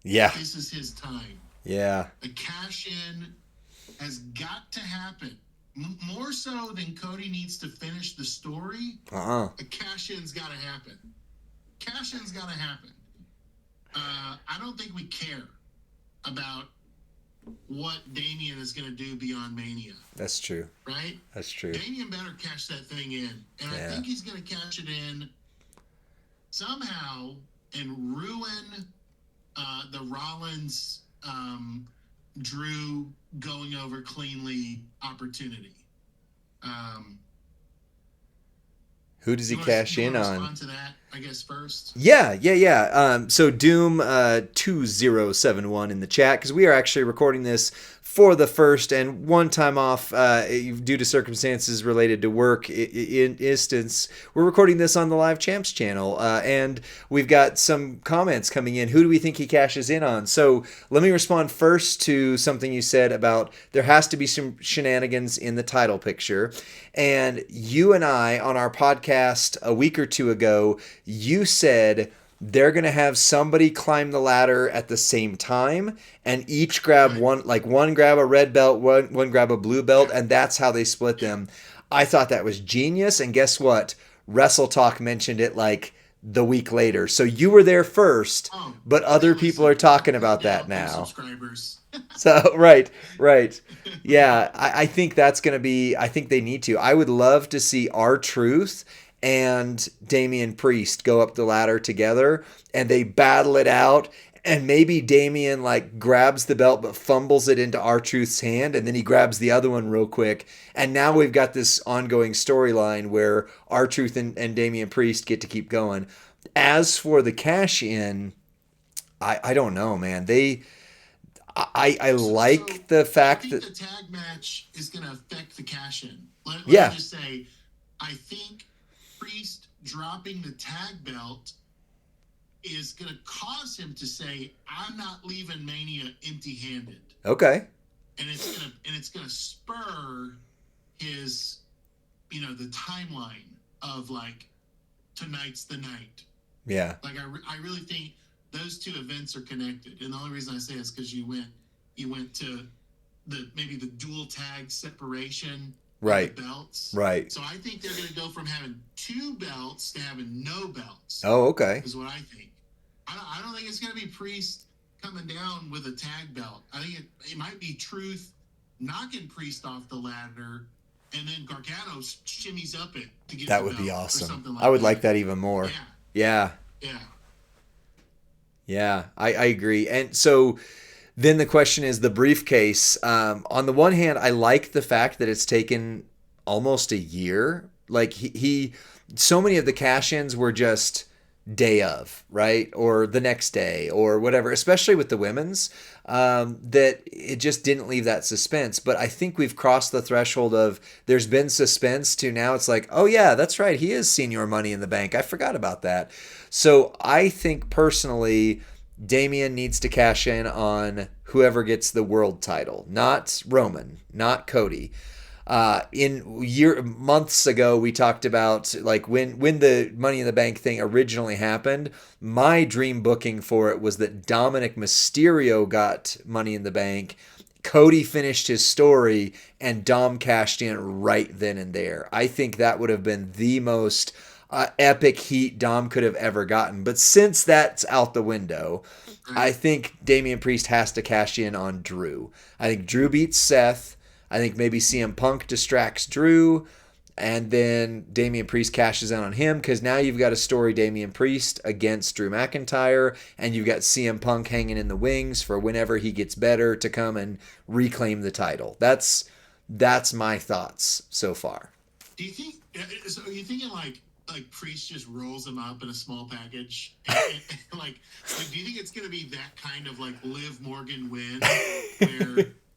Yeah. This is his time. Yeah. A cash in has got to happen. More so than Cody needs to finish the story, a cash in's got to happen. Cash in's got to happen. I don't think we care about what Damian is going to do beyond Mania. That's true. Right? That's true. Damian better cash that thing in. And I think he's going to cash it in somehow and ruin the Rollins Drew going over cleanly opportunity. Who does he cash in on? Respond to that, I guess, first. Yeah. So Doom 2071 in the chat, because we are actually recording this for the first and one time off due to circumstances related to work in instance. We're recording this on the Live Champs channel, and we've got some comments coming in. Who do we think he cashes in on? So let me respond first to something you said about there has to be some shenanigans in the title picture. And you and I, on our podcast a week or two ago, you said they're going to have somebody climb the ladder at the same time and each grab one grab a red belt, one grab a blue belt, and that's how they split them. I thought that was genius, and guess what? Wrestle Talk mentioned it like the week later. So you were there first, but other people are talking about that now. So, right. Yeah, I think that's going to be, I think they need to. I would love to see R-Truth and Damian Priest go up the ladder together and they battle it out. And maybe Damian like grabs the belt but fumbles it into R-Truth's hand, and then he grabs the other one real quick. And now we've got this ongoing storyline where R-Truth and Damian Priest get to keep going. As for the cash in, I don't know, man. I like the fact that the tag match is going to affect the cash in. Let me just say, I think Priest dropping the tag belt is going to cause him to say, "I'm not leaving Mania empty-handed." Okay. And it's going to spur his, the timeline of like tonight's the night. Yeah. Like I really think those two events are connected, and the only reason I say is because you went to maybe the dual tag separation. Right. Belts. Right. So I think they're going to go from having 2 belts to having no belts. Oh, okay. Is what I think. I don't think it's going to be Priest coming down with a tag belt. I think it might be Truth knocking Priest off the ladder, and then Gargano shimmies up it to get that the would belt be awesome. Like I would like that even more. Yeah. I agree. And so then the question is the briefcase. On the one hand, I like the fact that it's taken almost a year. Like he so many of the cash-ins were just day of, right? Or the next day or whatever, especially with the women's, that it just didn't leave that suspense. But I think we've crossed the threshold of there's been suspense to now it's like, oh yeah, that's right. He is Senior Money in the Bank. I forgot about that. So I think personally, Damian needs to cash in on whoever gets the world title, not Roman, not Cody. Months ago, we talked about like when the Money in the Bank thing originally happened. My dream booking for it was that Dominic Mysterio got Money in the Bank. Cody finished his story and Dom cashed in right then and there. I think that would have been the most epic heat Dom could have ever gotten. But since that's out the window, I think Damian Priest has to cash in on Drew. I think Drew beats Seth. I think maybe CM Punk distracts Drew, and then Damian Priest cashes in on him because now you've got a story Damian Priest against Drew McIntyre, and you've got CM Punk hanging in the wings for whenever he gets better to come and reclaim the title. That's my thoughts so far. Do you think? So are you thinking like Priest just rolls him up in a small package? Like, do you think it's going to be that kind of like Liv Morgan win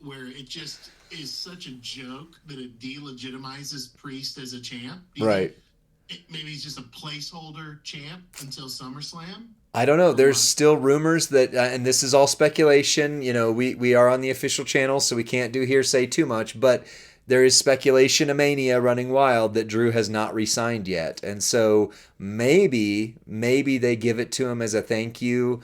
where it just is such a joke that it delegitimizes Priest as a champ? Right. maybe he's just a placeholder champ until SummerSlam, I don't know. or There's what? still rumors that, and this is all speculation. We are on the official channel, so we can't do hearsay too much. But there is speculation of Mania running wild that Drew has not re-signed yet, and so maybe they give it to him as a thank you.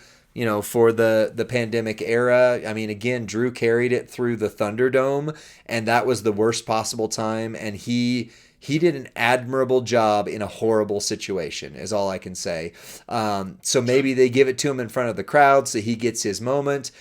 For the pandemic era. I mean, again, Drew carried it through the Thunderdome, and that was the worst possible time, and he did an admirable job in a horrible situation, is all I can say. So Sure. maybe they give it to him in front of the crowd so he gets his moment.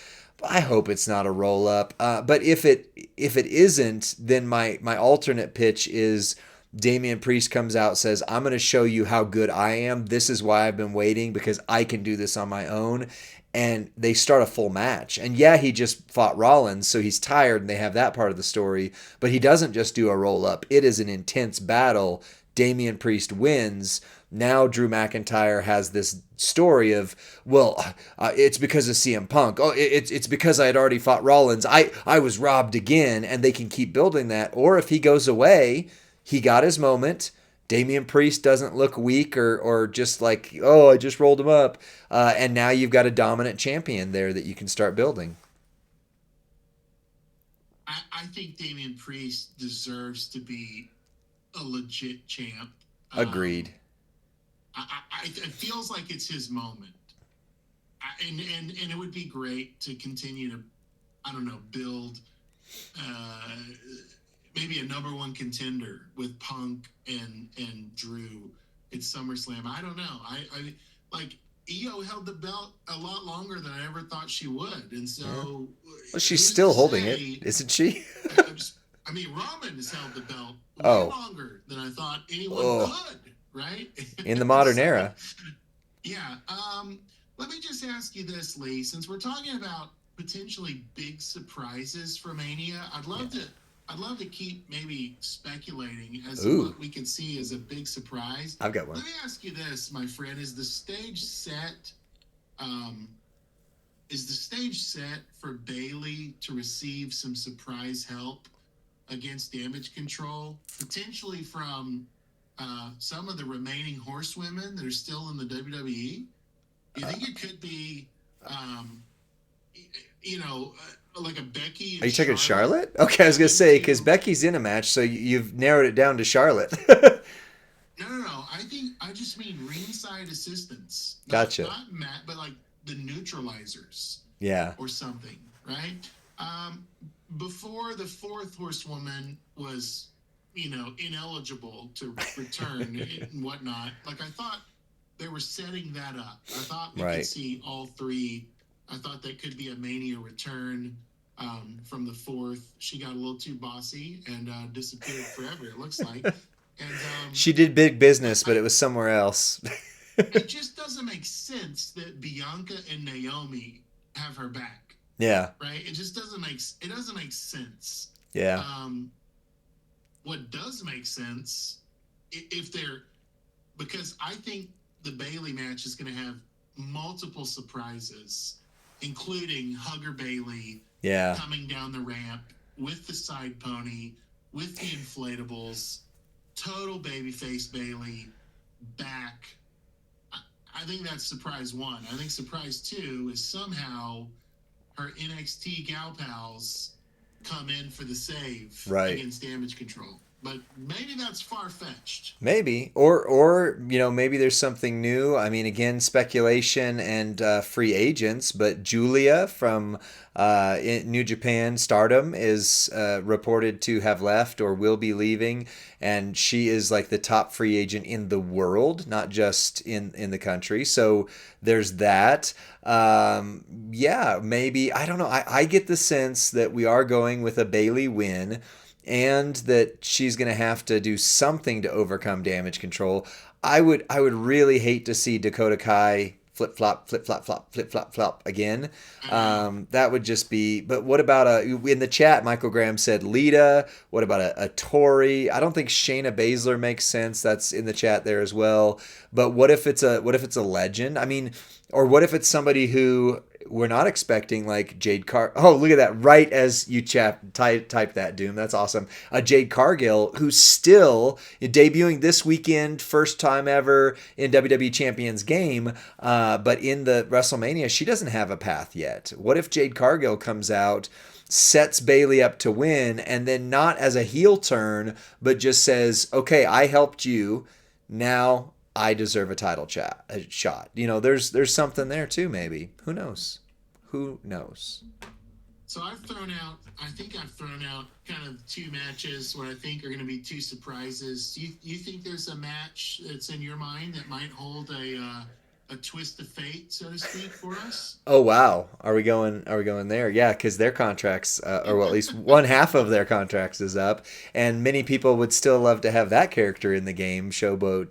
I hope it's not a roll up. But if it isn't, then my alternate pitch is Damian Priest comes out, says, I'm going to show you how good I am. This is why I've been waiting, because I can do this on my own. And they start a full match. And yeah, he just fought Rollins, so he's tired, and they have that part of the story. But he doesn't just do a roll up, it is an intense battle. Damian Priest wins. Now Drew McIntyre has this story of, well, it's because of CM Punk. Oh, it's because I had already fought Rollins. I was robbed again, and they can keep building that. Or if he goes away, he got his moment. Damian Priest doesn't look weak or just like, oh, I just rolled him up. And now you've got a dominant champion there that you can start building. I think Damian Priest deserves to be a legit champ. Um, Agreed. it feels like it's his moment, and it would be great to continue to, I don't know, build uh, maybe a number one contender with Punk and Drew at SummerSlam. I don't know. I like Io held the belt a lot longer than I ever thought she would, and Yeah. so Well, she's who's to still holding it, say? isn't she? I mean, Roman has held the belt way Oh, longer than I thought anyone oh, could, right? in the modern So, era. yeah. Let me just ask you this, Lee. Since we're talking about potentially big surprises for Mania, Yeah. I'd love to keep maybe speculating as to Ooh, what we could see as a big surprise. I've got one. Let me ask you this, my friend: Um, is the stage set for Bailey to receive some surprise help against Damage Control, potentially from some of the remaining horsewomen that are still in the WWE? Do you Uh, think it could be, um, you know, like a Becky are and you talking Charlotte Charlotte? Okay, I was gonna having say because to? Becky's in a match, so you've narrowed it down to Charlotte. No, no, no. I just mean ringside assistants, Gotcha. not Matt, but like the neutralizers Yeah. or something, right? Um, Before the fourth horsewoman was, ineligible to return and whatnot, like I thought they were setting that up. I thought we could Right. see all three. I thought that could be a Mania return from the fourth. She got a little too bossy and disappeared forever, it looks like. And She did big business, but I, it was somewhere else. it just doesn't make sense that Bianca and Naomi have her back, Yeah. right? It doesn't make sense. Yeah. Um, what does make sense if they're because I think the Bailey match is going to have multiple surprises, including Hugger Bailey Yeah. coming down the ramp with the side pony, with the inflatables, total babyface Bailey back. I think that's surprise one. I think surprise two is somehow her NXT gal pals come in for the save Right. against Damage Control. But maybe that's far fetched. Maybe, or maybe there's something new. I mean, again, speculation and free agents. But Julia from New Japan Stardom is reported to have left or will be leaving, and she is like the top free agent in the world, not just in the country. So there's that. Yeah, maybe I don't know. I get the sense that we are going with a Bailey win and that she's going to have to do something to overcome Damage Control. I would really hate to see Dakota Kai flip flop flip flop flop flip flop flop again. I know. That would just be. But what about in the chat? Michael Graham said Lita. What about a Tori? I don't think Shayna Baszler makes sense. That's in the chat there as well. But what if it's a legend? I mean, or what if it's somebody who we're not expecting like Jade Car. Oh, look at that! Right as you type that, Doom. That's awesome. Jade Cargill, who's still debuting this weekend, first time ever in WWE Champions game. But in the WrestleMania, she doesn't have a path yet. What if Jade Cargill comes out, sets Bailey up to win, and then not as a heel turn, but just says, "Okay, I helped you. Now I deserve a shot." There's something there too. Maybe, who knows? Who knows? So I think I've thrown out kind of two matches what I think are going to be two surprises. You think there's a match that's in your mind that might hold a twist of fate, so to speak, for us? Oh wow, are we going? Are we going there? Yeah, because their contracts, or well, at least one half of their contracts is up, and many people would still love to have that character in the game. Showboat,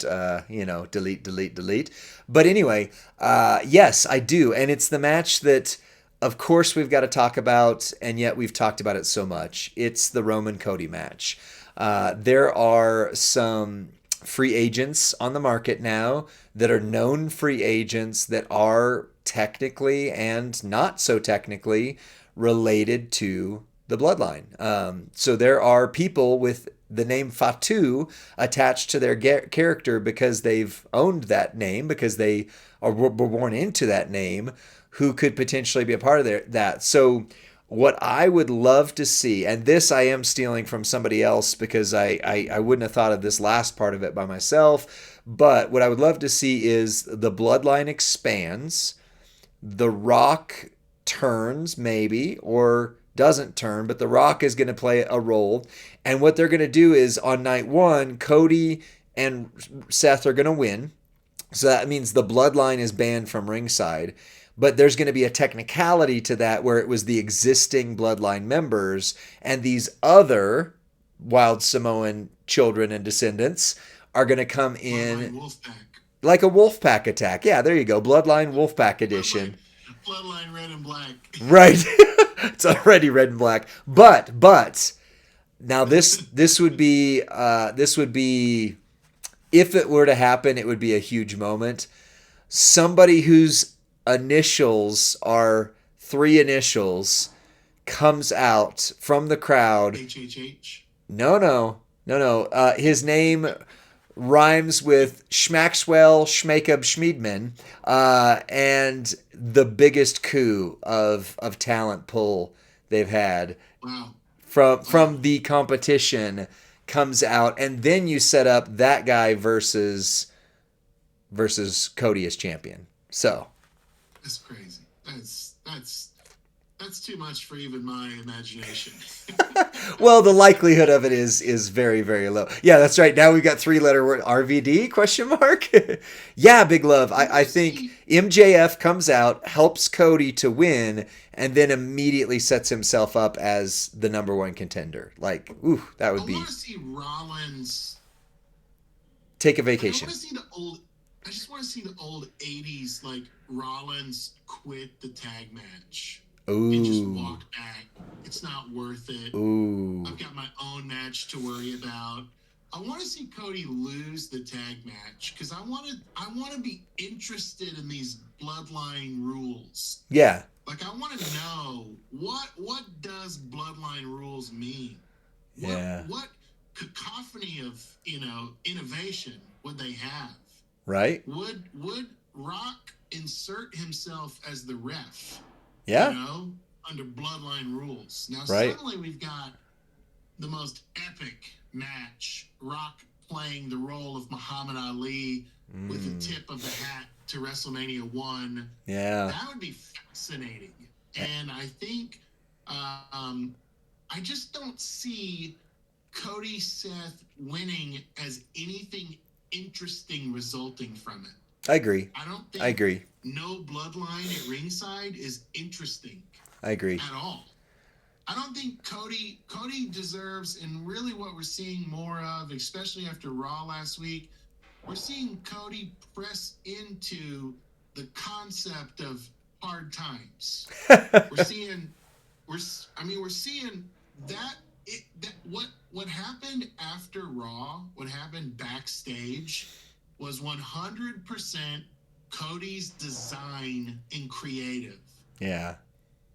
delete, delete, delete. But anyway, yes, I do, and it's the match that, of course, we've got to talk about, and yet we've talked about it so much. It's the Roman Cody match. There are some free agents on the market now that are known free agents that are technically and not so technically related to the bloodline. So there are people with the name Fatu attached to their character because they've owned that name, because they were born into that name, who could potentially be a part of that. So what I would love to see, and this I am stealing from somebody else because I wouldn't have thought of this last part of it by myself, but what I would love to see is the bloodline expands, the Rock turns maybe, or doesn't turn, but the Rock is going to play a role. And what they're going to do is on night one, Cody and Seth are going to win. So that means the bloodline is banned from ringside. But there's going to be a technicality to that where it was the existing bloodline members, and these other Wild Samoan children and descendants are going to come in like a Wolfpack attack. Yeah, there you go. Bloodline Wolfpack edition. Bloodline red and black. Right. It's already red and black. But now this would be if it were to happen, it would be a huge moment. Somebody whose initials are three initials comes out from the crowd. HHH. No. His name rhymes with Schmaxwell Schmakeb Schmiedman, and the biggest coup of talent pull they've had. Wow. From the competition comes out, and then you set up that guy versus Cody as champion. So that's crazy. That's too much for even my imagination. well, the likelihood of it is very, very low. Yeah, that's right. Now we've got three-letter word RVD question mark. Yeah, Big Love. I think MJF comes out, helps Cody to win, and then immediately sets himself up as the number one contender. Like, ooh, that would be. I want to see Rollins take a vacation. I just want to see the old '80s, like Rollins quit the tag match. Ooh. And just walk back. It's not worth it. Ooh. I've got my own match to worry about. I want to see Cody lose the tag match because I want to be interested in these bloodline rules. Yeah. Like I want to know what does bloodline rules mean? What cacophony of innovation would they have? Right. Would Rock insert himself as the ref? Yeah. Under bloodline rules. Now, suddenly we've got the most epic match. Rock playing the role of Muhammad Ali with the tip of the hat to WrestleMania 1. Yeah. That would be fascinating. And I think I just don't see Cody Seth winning as anything interesting resulting from it. I agree. I agree. No bloodline at ringside is interesting. I agree. At all. I don't think Cody deserves, and really what we're seeing more of, especially after Raw last week, we're seeing Cody press into the concept of hard times. we're seeing that what happened after Raw, what happened backstage was 100% Cody's design and creative. Yeah.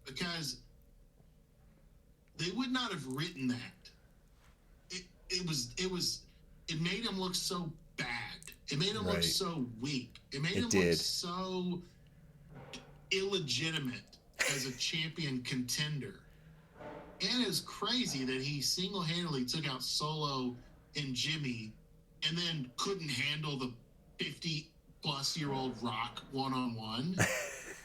because they would not have written that. It made him look so bad. It made him look Right. so weak. It made It him look did. so illegitimate as a champion contender. And it's crazy that he single-handedly took out Solo and Jimmy and then couldn't handle the 50-plus-year-old Rock one-on-one.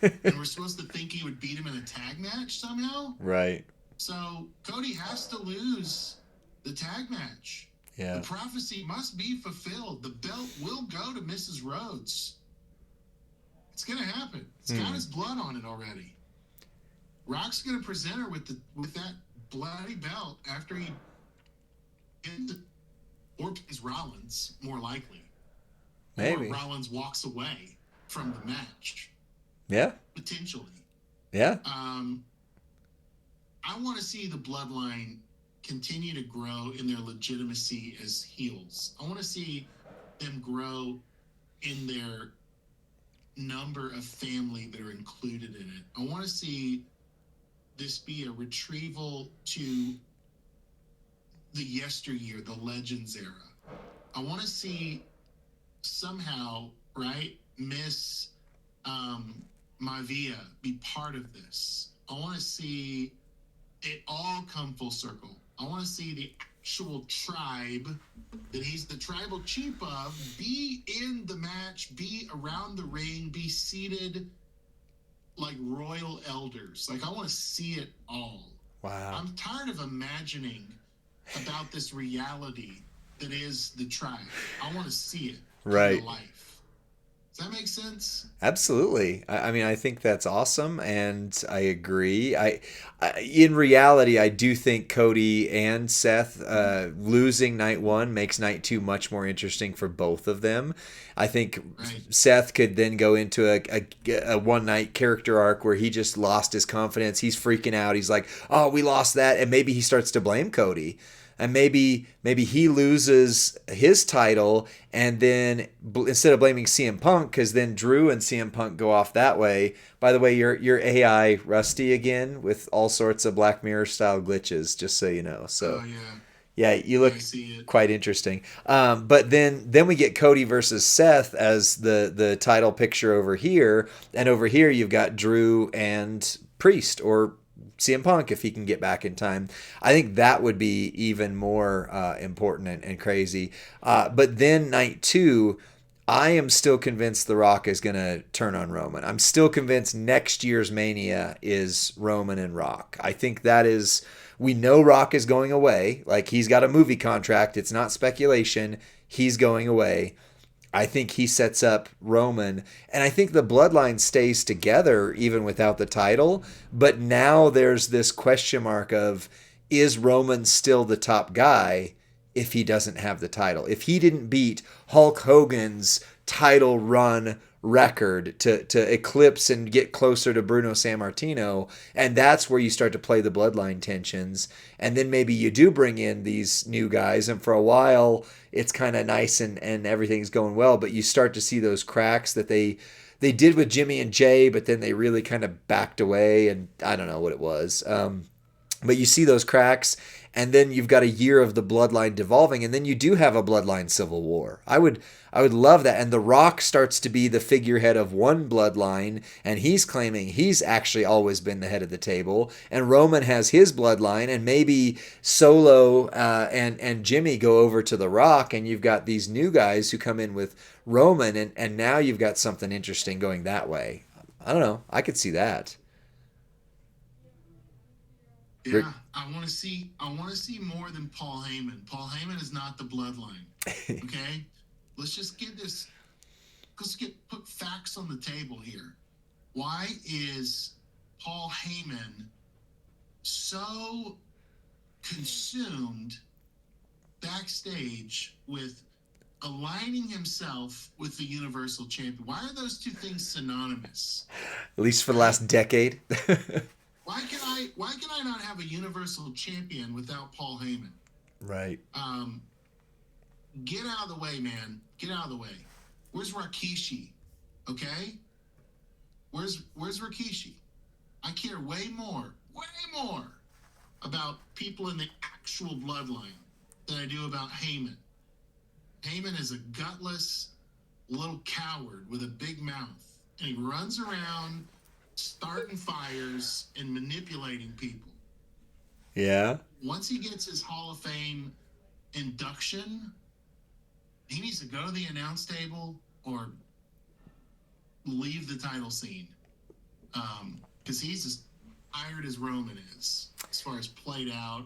And we're supposed to think he would beat him in a tag match somehow. Right. So Cody has to lose the tag match. The Yeah. prophecy must be fulfilled. The belt will go to Mrs. Rhodes. It's gonna happen. It's got his blood on it already. Rock's gonna present her with that bloody belt after he or plays Rollins, more likely. Or Maybe. Rollins walks away from the match. Yeah. Potentially. Yeah. I want to see the bloodline continue to grow in their legitimacy as heels. I want to see them grow in their number of family that are included in it. I want to see this be a retrieval to the yesteryear, the Legends era. I want to see somehow, right, Miss Maivia be part of this. I want to see it all come full circle. I want to see the actual tribe that he's the tribal chief of be in the match, be around the ring, be seated like royal elders. Like, I want to see it all. Wow. I'm tired of imagining about this reality that is the tribe. I want to see it come to Right. life. Does that make sense? Absolutely. I mean, I think that's awesome, and I agree. In reality, I do think Cody and Seth losing night one makes night two much more interesting for both of them. I think Right. Seth could then go into a one night character arc where he just lost his confidence. He's freaking out. He's like, "Oh, we lost that," and maybe he starts to blame Cody. And maybe he loses his title, and then instead of blaming CM Punk, because then Drew and CM Punk go off that way. By the way, your AI rusty again with all sorts of Black Mirror style glitches, just so you know. So Oh yeah. yeah, you Yeah, I look see it. quite interesting. But then we get Cody versus Seth as the title picture over here, and over here you've got Drew and Priest or CM Punk if he can get back in time. I think that would be even more important and crazy. But then night two, I am still convinced The Rock is going to turn on Roman. I'm still convinced next year's Mania is Roman and Rock. I think that is. We know Rock is going away. Like, he's got a movie contract. It's not speculation. He's going away. I think he sets up Roman, and I think the bloodline stays together even without the title. But now there's this question mark of, is Roman still the top guy if he doesn't have the title? If he didn't beat Hulk Hogan's title run record to eclipse and get closer to Bruno Sammartino, and that's where you start to play the bloodline tensions, and then maybe you do bring in these new guys, and for a while it's kind of nice and everything's going well, but you start to see those cracks that they did with Jimmy and Jay, but then they really kind of backed away, and I don't know what it was. But you see those cracks, and then you've got a year of the bloodline devolving, and then you do have a bloodline civil war. I would love that. And The Rock starts to be the figurehead of one bloodline, and he's claiming he's actually always been the head of the table. And Roman has his bloodline, and maybe Solo and Jimmy go over to The Rock, and you've got these new guys who come in with Roman, and now you've got something interesting going that way. I don't know. I could see that. Rick. Yeah, I want to see. I want to see more than Paul Heyman. Paul Heyman is not the bloodline. Okay, let's just get this. Let's put facts on the table here. Why is Paul Heyman so consumed backstage with aligning himself with the Universal Champion? Why are those two things synonymous? At least for the Right? last decade. Why can I not have a Universal Champion without Paul Heyman? Right. Get out of the way, man. Get out of the way. Where's Rikishi? Okay? Where's Rikishi? I care way more about people in the actual bloodline than I do about Heyman. Heyman is a gutless little coward with a big mouth, and he runs around starting fires and manipulating people. Yeah. Once he gets his Hall of Fame induction, he needs to go to the announce table or leave the title scene. Because he's as tired as Roman is, as far as played out.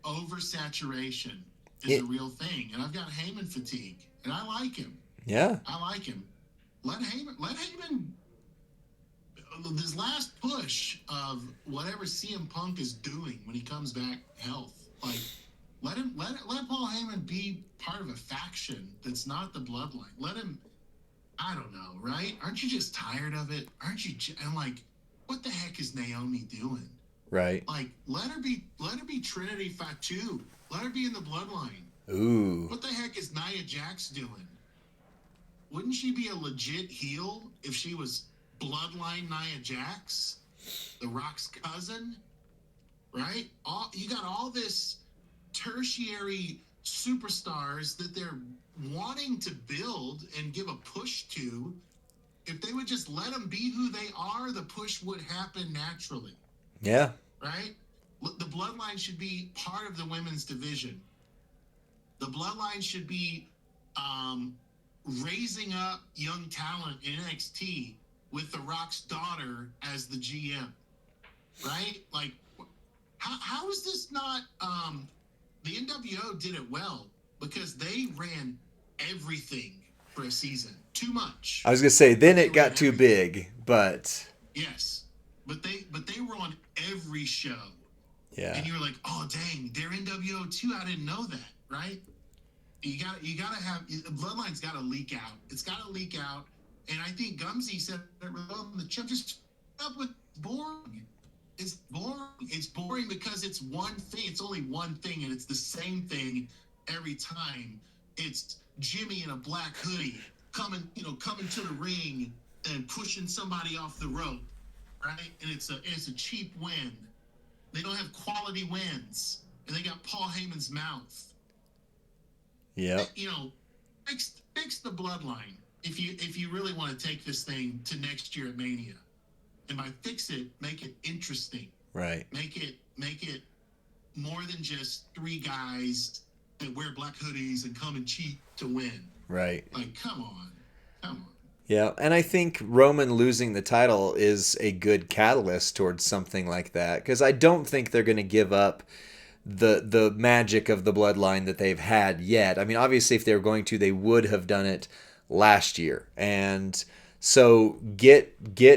Oversaturation is a It, real thing, and I've got Heyman fatigue, and I like him. yeah. I like him. Let Heyman. This last push of whatever CM Punk is doing when he comes back health, like let Paul Heyman be part of a faction that's not the bloodline. Let him. I don't know, right? Aren't you just tired of it? Aren't you? And like, what the heck is Naomi doing? Right. Like, let her be Trinity Fatu. Let her be in the bloodline. Ooh. What the heck is Nia Jax doing? Wouldn't she be a legit heel if she was bloodline Nia Jax, The Rock's cousin? Right? You got all this tertiary superstars that they're wanting to build and give a push to. If they would just let them be who they are, the push would happen naturally. Yeah. Right? The bloodline should be part of the women's division. The bloodline should be raising up young talent in NXT with The Rock's daughter as the GM. Right? Like, how is this not? The NWO did it well because they ran everything for a season. Too much. I was gonna say then But they it ran got too everything. big, but Yes. But they were on every show. yeah. And you were like, oh dang, they're NWO too. I didn't know that, right? You gotta have Bloodline's gotta leak out. It's gotta leak out. And I think Gumsy said the chip just up with boring. It's boring. It's boring because it's one thing. It's only one thing, and it's the same thing every time. It's Jimmy in a black hoodie coming to the ring and pushing somebody off the rope, right? And it's a cheap win. They don't have quality wins, and they got Paul Heyman's mouth. Yep. You know, fix the bloodline if you really want to take this thing to next year at Mania. And by fix it, make it interesting. Right. Make it more than just three guys that wear black hoodies and come and cheat to win. Right. Like, come on, come on. Yeah, and I think Roman losing the title is a good catalyst towards something like that because I don't think they're going to give up the magic of the bloodline that they've had yet. I mean, obviously, if they were going to, they would have done it last year, and so get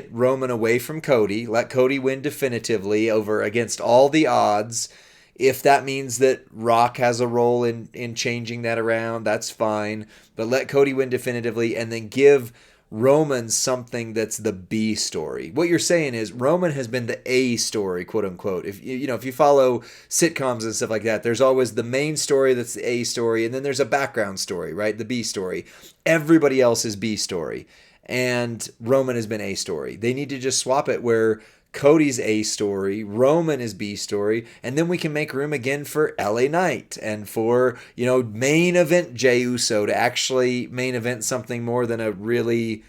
Roman away from Cody. Let Cody win definitively over against all the odds. If that means that Rock has a role in changing that around, that's fine. But let Cody win definitively, and then give Roman something that's the B story. What you're saying is Roman has been the A story, quote unquote. If you follow sitcoms and stuff like that, there's always the main story that's the A story, and then there's a background story, right? The B story. Everybody else is B story, and Roman has been A story. They need to just swap it where Cody's A story, Roman is B story, and then we can make room again for LA Knight and for, main event Jey Uso to actually main event something more than a really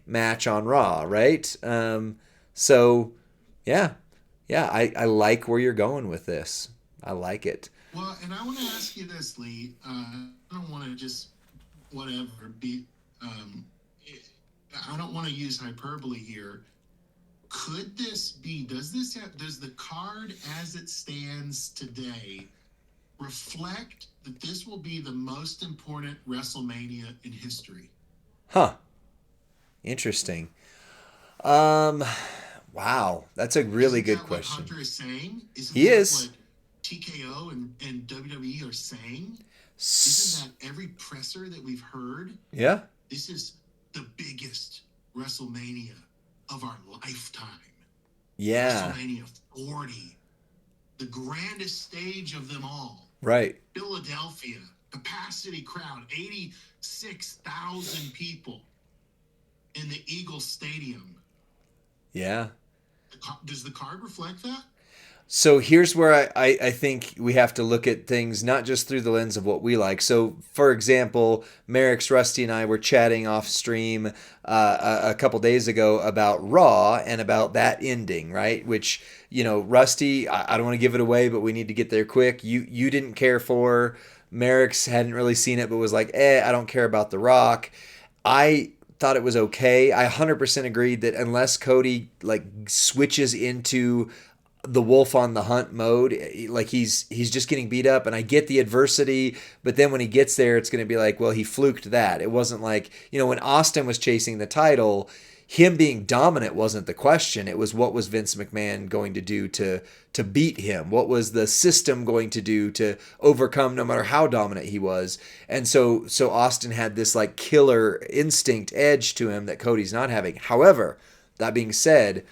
match on Raw, right? So, yeah. Yeah, I like where you're going with this. I like it. Well, and I want to ask you this, Lee. I don't want to just whatever be. Um, I don't want to use hyperbole here. Could this be? Does the card as it stands today reflect that this will be the most important WrestleMania in history? Huh. Interesting. Um, wow, that's a really Isn't good that what question. Hunter is saying? Isn't He that is. what TKO and WWE are saying? S- Isn't that every presser that we've heard? yeah. This is the biggest WrestleMania of our lifetime. Yeah. WrestleMania 40, the grandest stage of them all. Right. Philadelphia, capacity crowd, 86,000 people in the Eagle Stadium. Yeah. Does the card reflect that? So here's where I think we have to look at things not just through the lens of what we like. So, for example, Merrick's, Rusty, and I were chatting off stream a couple days ago about Raw and about that ending, right? Which, Rusty, I don't want to give it away, but we need to get there quick. You didn't care for. Merrick's hadn't really seen it, but was like, I don't care about The Rock. I thought it was okay. I 100% agreed that unless Cody like switches into the wolf on the hunt mode, like he's just getting beat up, and I get the adversity, but then when he gets there it's going to be like, well, he fluked that. It wasn't like, when Austin was chasing the title, him being dominant wasn't the question. It was what was Vince McMahon going to do to beat him? What was the system going to do to overcome no matter how dominant he was? And so Austin had this like killer instinct edge to him that Cody's not having. However, that being said,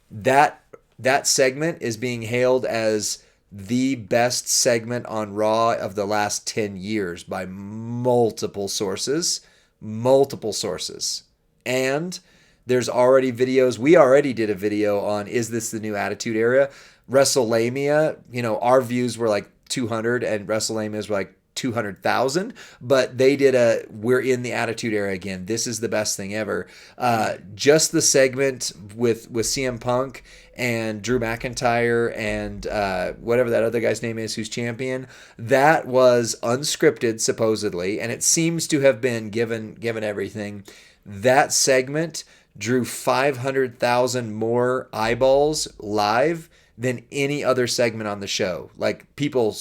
that that segment is being hailed as the best segment on Raw of the last 10 years by multiple sources. Multiple sources. And there's already videos. We already did a video on is this the new Attitude Era? WrestleMania, our views were like 200 and WrestleMania's were like 200,000, but they did a we're in the Attitude Era again. This is the best thing ever. Just the segment with CM Punk and Drew McIntyre and whatever that other guy's name is who's champion, that was unscripted supposedly, and it seems to have been given everything. That segment drew 500,000 more eyeballs live than any other segment on the show. Like people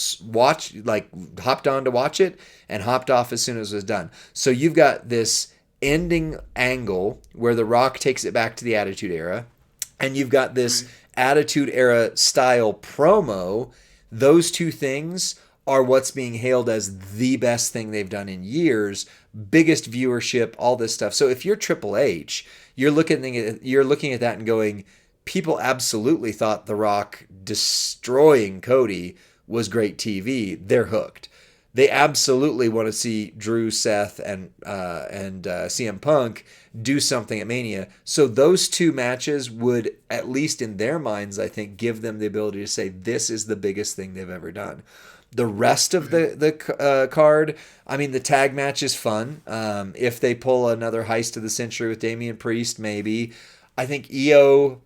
hopped on to watch it and hopped off as soon as it was done. So you've got this ending angle where The Rock takes it back to the Attitude Era, and you've got this Attitude Era style promo. Those two things are what's being hailed as the best thing they've done in years, biggest viewership, all this stuff. So if you're Triple H, you're looking at that and going, people absolutely thought The Rock destroying Cody was great TV. They're hooked. They absolutely want to see Drew, Seth, and CM Punk do something at Mania. So those two matches would, at least in their minds, I think, give them the ability to say this is the biggest thing they've ever done. The rest of the card, I mean, the tag match is fun. If they pull another heist of the century with Damian Priest, maybe. I think EO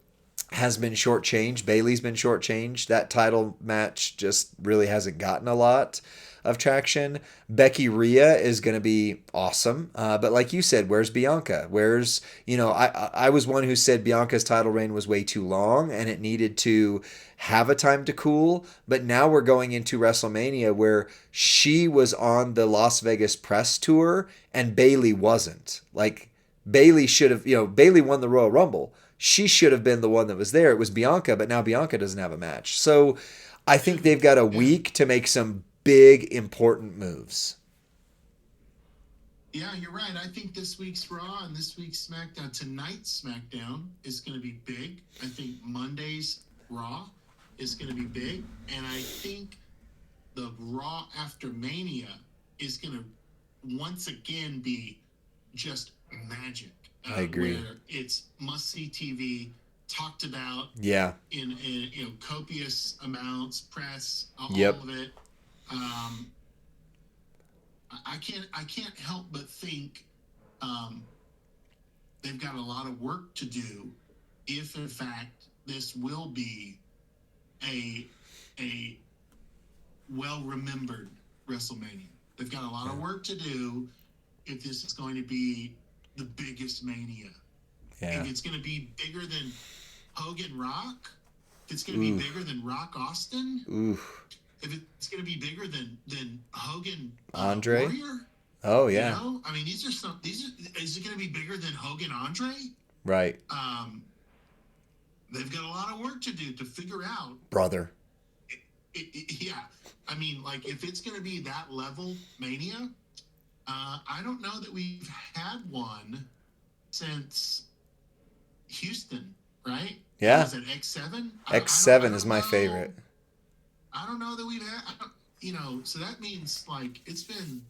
has been shortchanged. Bailey's been shortchanged. That title match just really hasn't gotten a lot of traction. Becky Rhea is going to be awesome. But like you said, where's Bianca? I was one who said Bianca's title reign was way too long and it needed to have a time to cool. But now we're going into WrestleMania where she was on the Las Vegas press tour and Bailey wasn't. Like Bailey should have, Bailey won the Royal Rumble. She should have been the one that was there. It was Bianca, but now Bianca doesn't have a match. So I think they've got a week to make some big, important moves. Yeah, you're right. I think this week's Raw and this week's SmackDown, tonight's SmackDown is going to be big. I think Monday's Raw is going to be big. And I think the Raw after Mania is going to once again be just magic. I agree. Where it's must-see TV, talked about in copious amounts, press, all of it. I can't help but think they've got a lot of work to do if in fact this will be a well remembered WrestleMania. They've got a lot of work to do if this is going to be the biggest Mania. Yeah. If it's going to be bigger than Hogan Rock, if it's going to be bigger than Rock Austin, if it's going to be bigger than Hogan Andre Warrior. Oh yeah. I mean, is it going to be bigger than Hogan Andre? Right. They've got a lot of work to do to figure out, brother. Yeah, I mean, like if it's going to be that level Mania, I don't know that we've had one since Houston, right? Yeah. Was it X7? X7 is my favorite. I don't know that we've had, so that means like it's been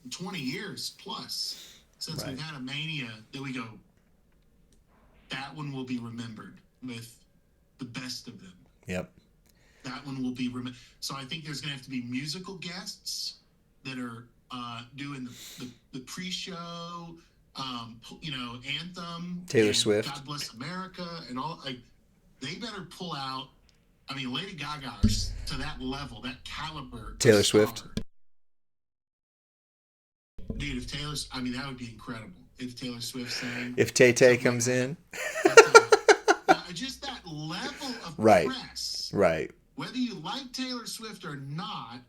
20 years plus since we've had a Mania that we go, that one will be remembered with the best of them. Yep. That one will be so I think there's going to have to be musical guests that are doing the pre-show, anthem, Taylor and Swift. God Bless America, and all. Like, they better pull out. I mean, Lady Gaga's to that level, that caliber. Taylor Swift. Dude, if Taylor's, I mean, that would be incredible if Taylor Swift sang. If Tay Tay comes in. Just that level of right. press. Right. Whether you like Taylor Swift or not,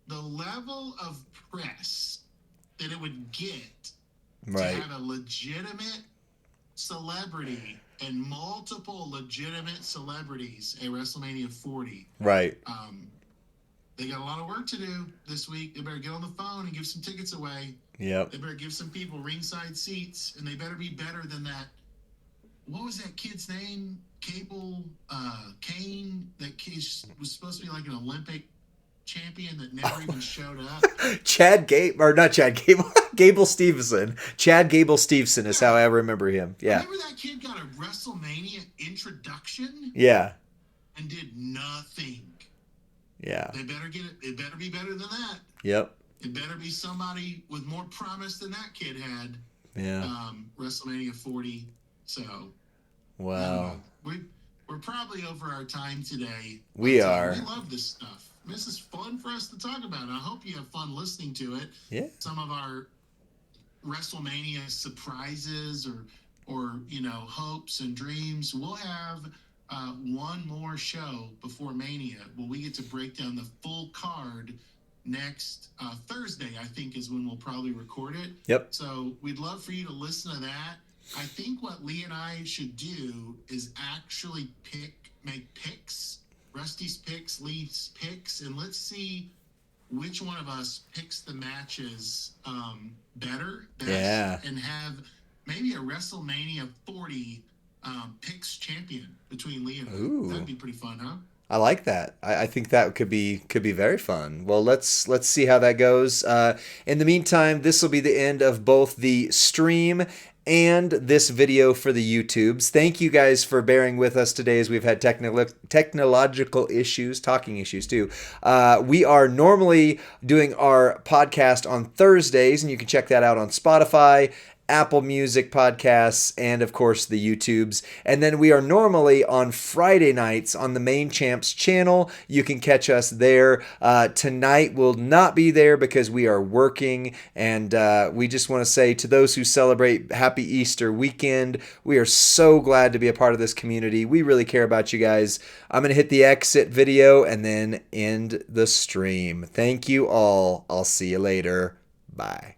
the level of press that it would get right. to have a legitimate celebrity and multiple legitimate celebrities at WrestleMania 40. Right. They got a lot of work to do this week. They better get on the phone and give some tickets away. Yep. They better give some people ringside seats, and they better be better than that. What was that kid's name? Kane. That kid was supposed to be like an Olympic champion that never even showed up. Gable Stevenson. Chad Gable Stevenson is how I remember him. Yeah. Remember that kid got a WrestleMania introduction? Yeah. And did nothing. Yeah. They better get it. It better be better than that. Yep. It better be somebody with more promise than that kid had. Yeah. WrestleMania 40. So. Wow. We're probably over our time today. We are. We love this stuff. This is fun for us to talk about. I hope you have fun listening to it. Yeah. Some of our WrestleMania surprises or hopes and dreams. We'll have one more show before Mania where we get to break down the full card next Thursday, I think, is when we'll probably record it. Yep. So we'd love for you to listen to that. I think what Lee and I should do is actually make picks, Rusty's picks, Lee's picks, and let's see which one of us picks the matches best, and have maybe a WrestleMania 40 picks champion between Lee and I. Ooh. That'd be pretty fun, huh? I like that. I think that could be very fun. Well, let's see how that goes. In the meantime, this will be the end of both the stream and this video for the YouTubes. Thank you guys for bearing with us today as we've had technological issues, talking issues too. We are normally doing our podcast on Thursdays, and you can check that out on Spotify, Apple Music podcasts, and of course the YouTubes. And then we are normally on Friday nights on the Main Champs channel. You can catch us there. Tonight will not be there because we are working, and we just want to say to those who celebrate Happy Easter weekend, we are so glad to be a part of this community. We really care about you guys. I'm going to hit the exit video and then end the stream. Thank you all. I'll see you later. Bye.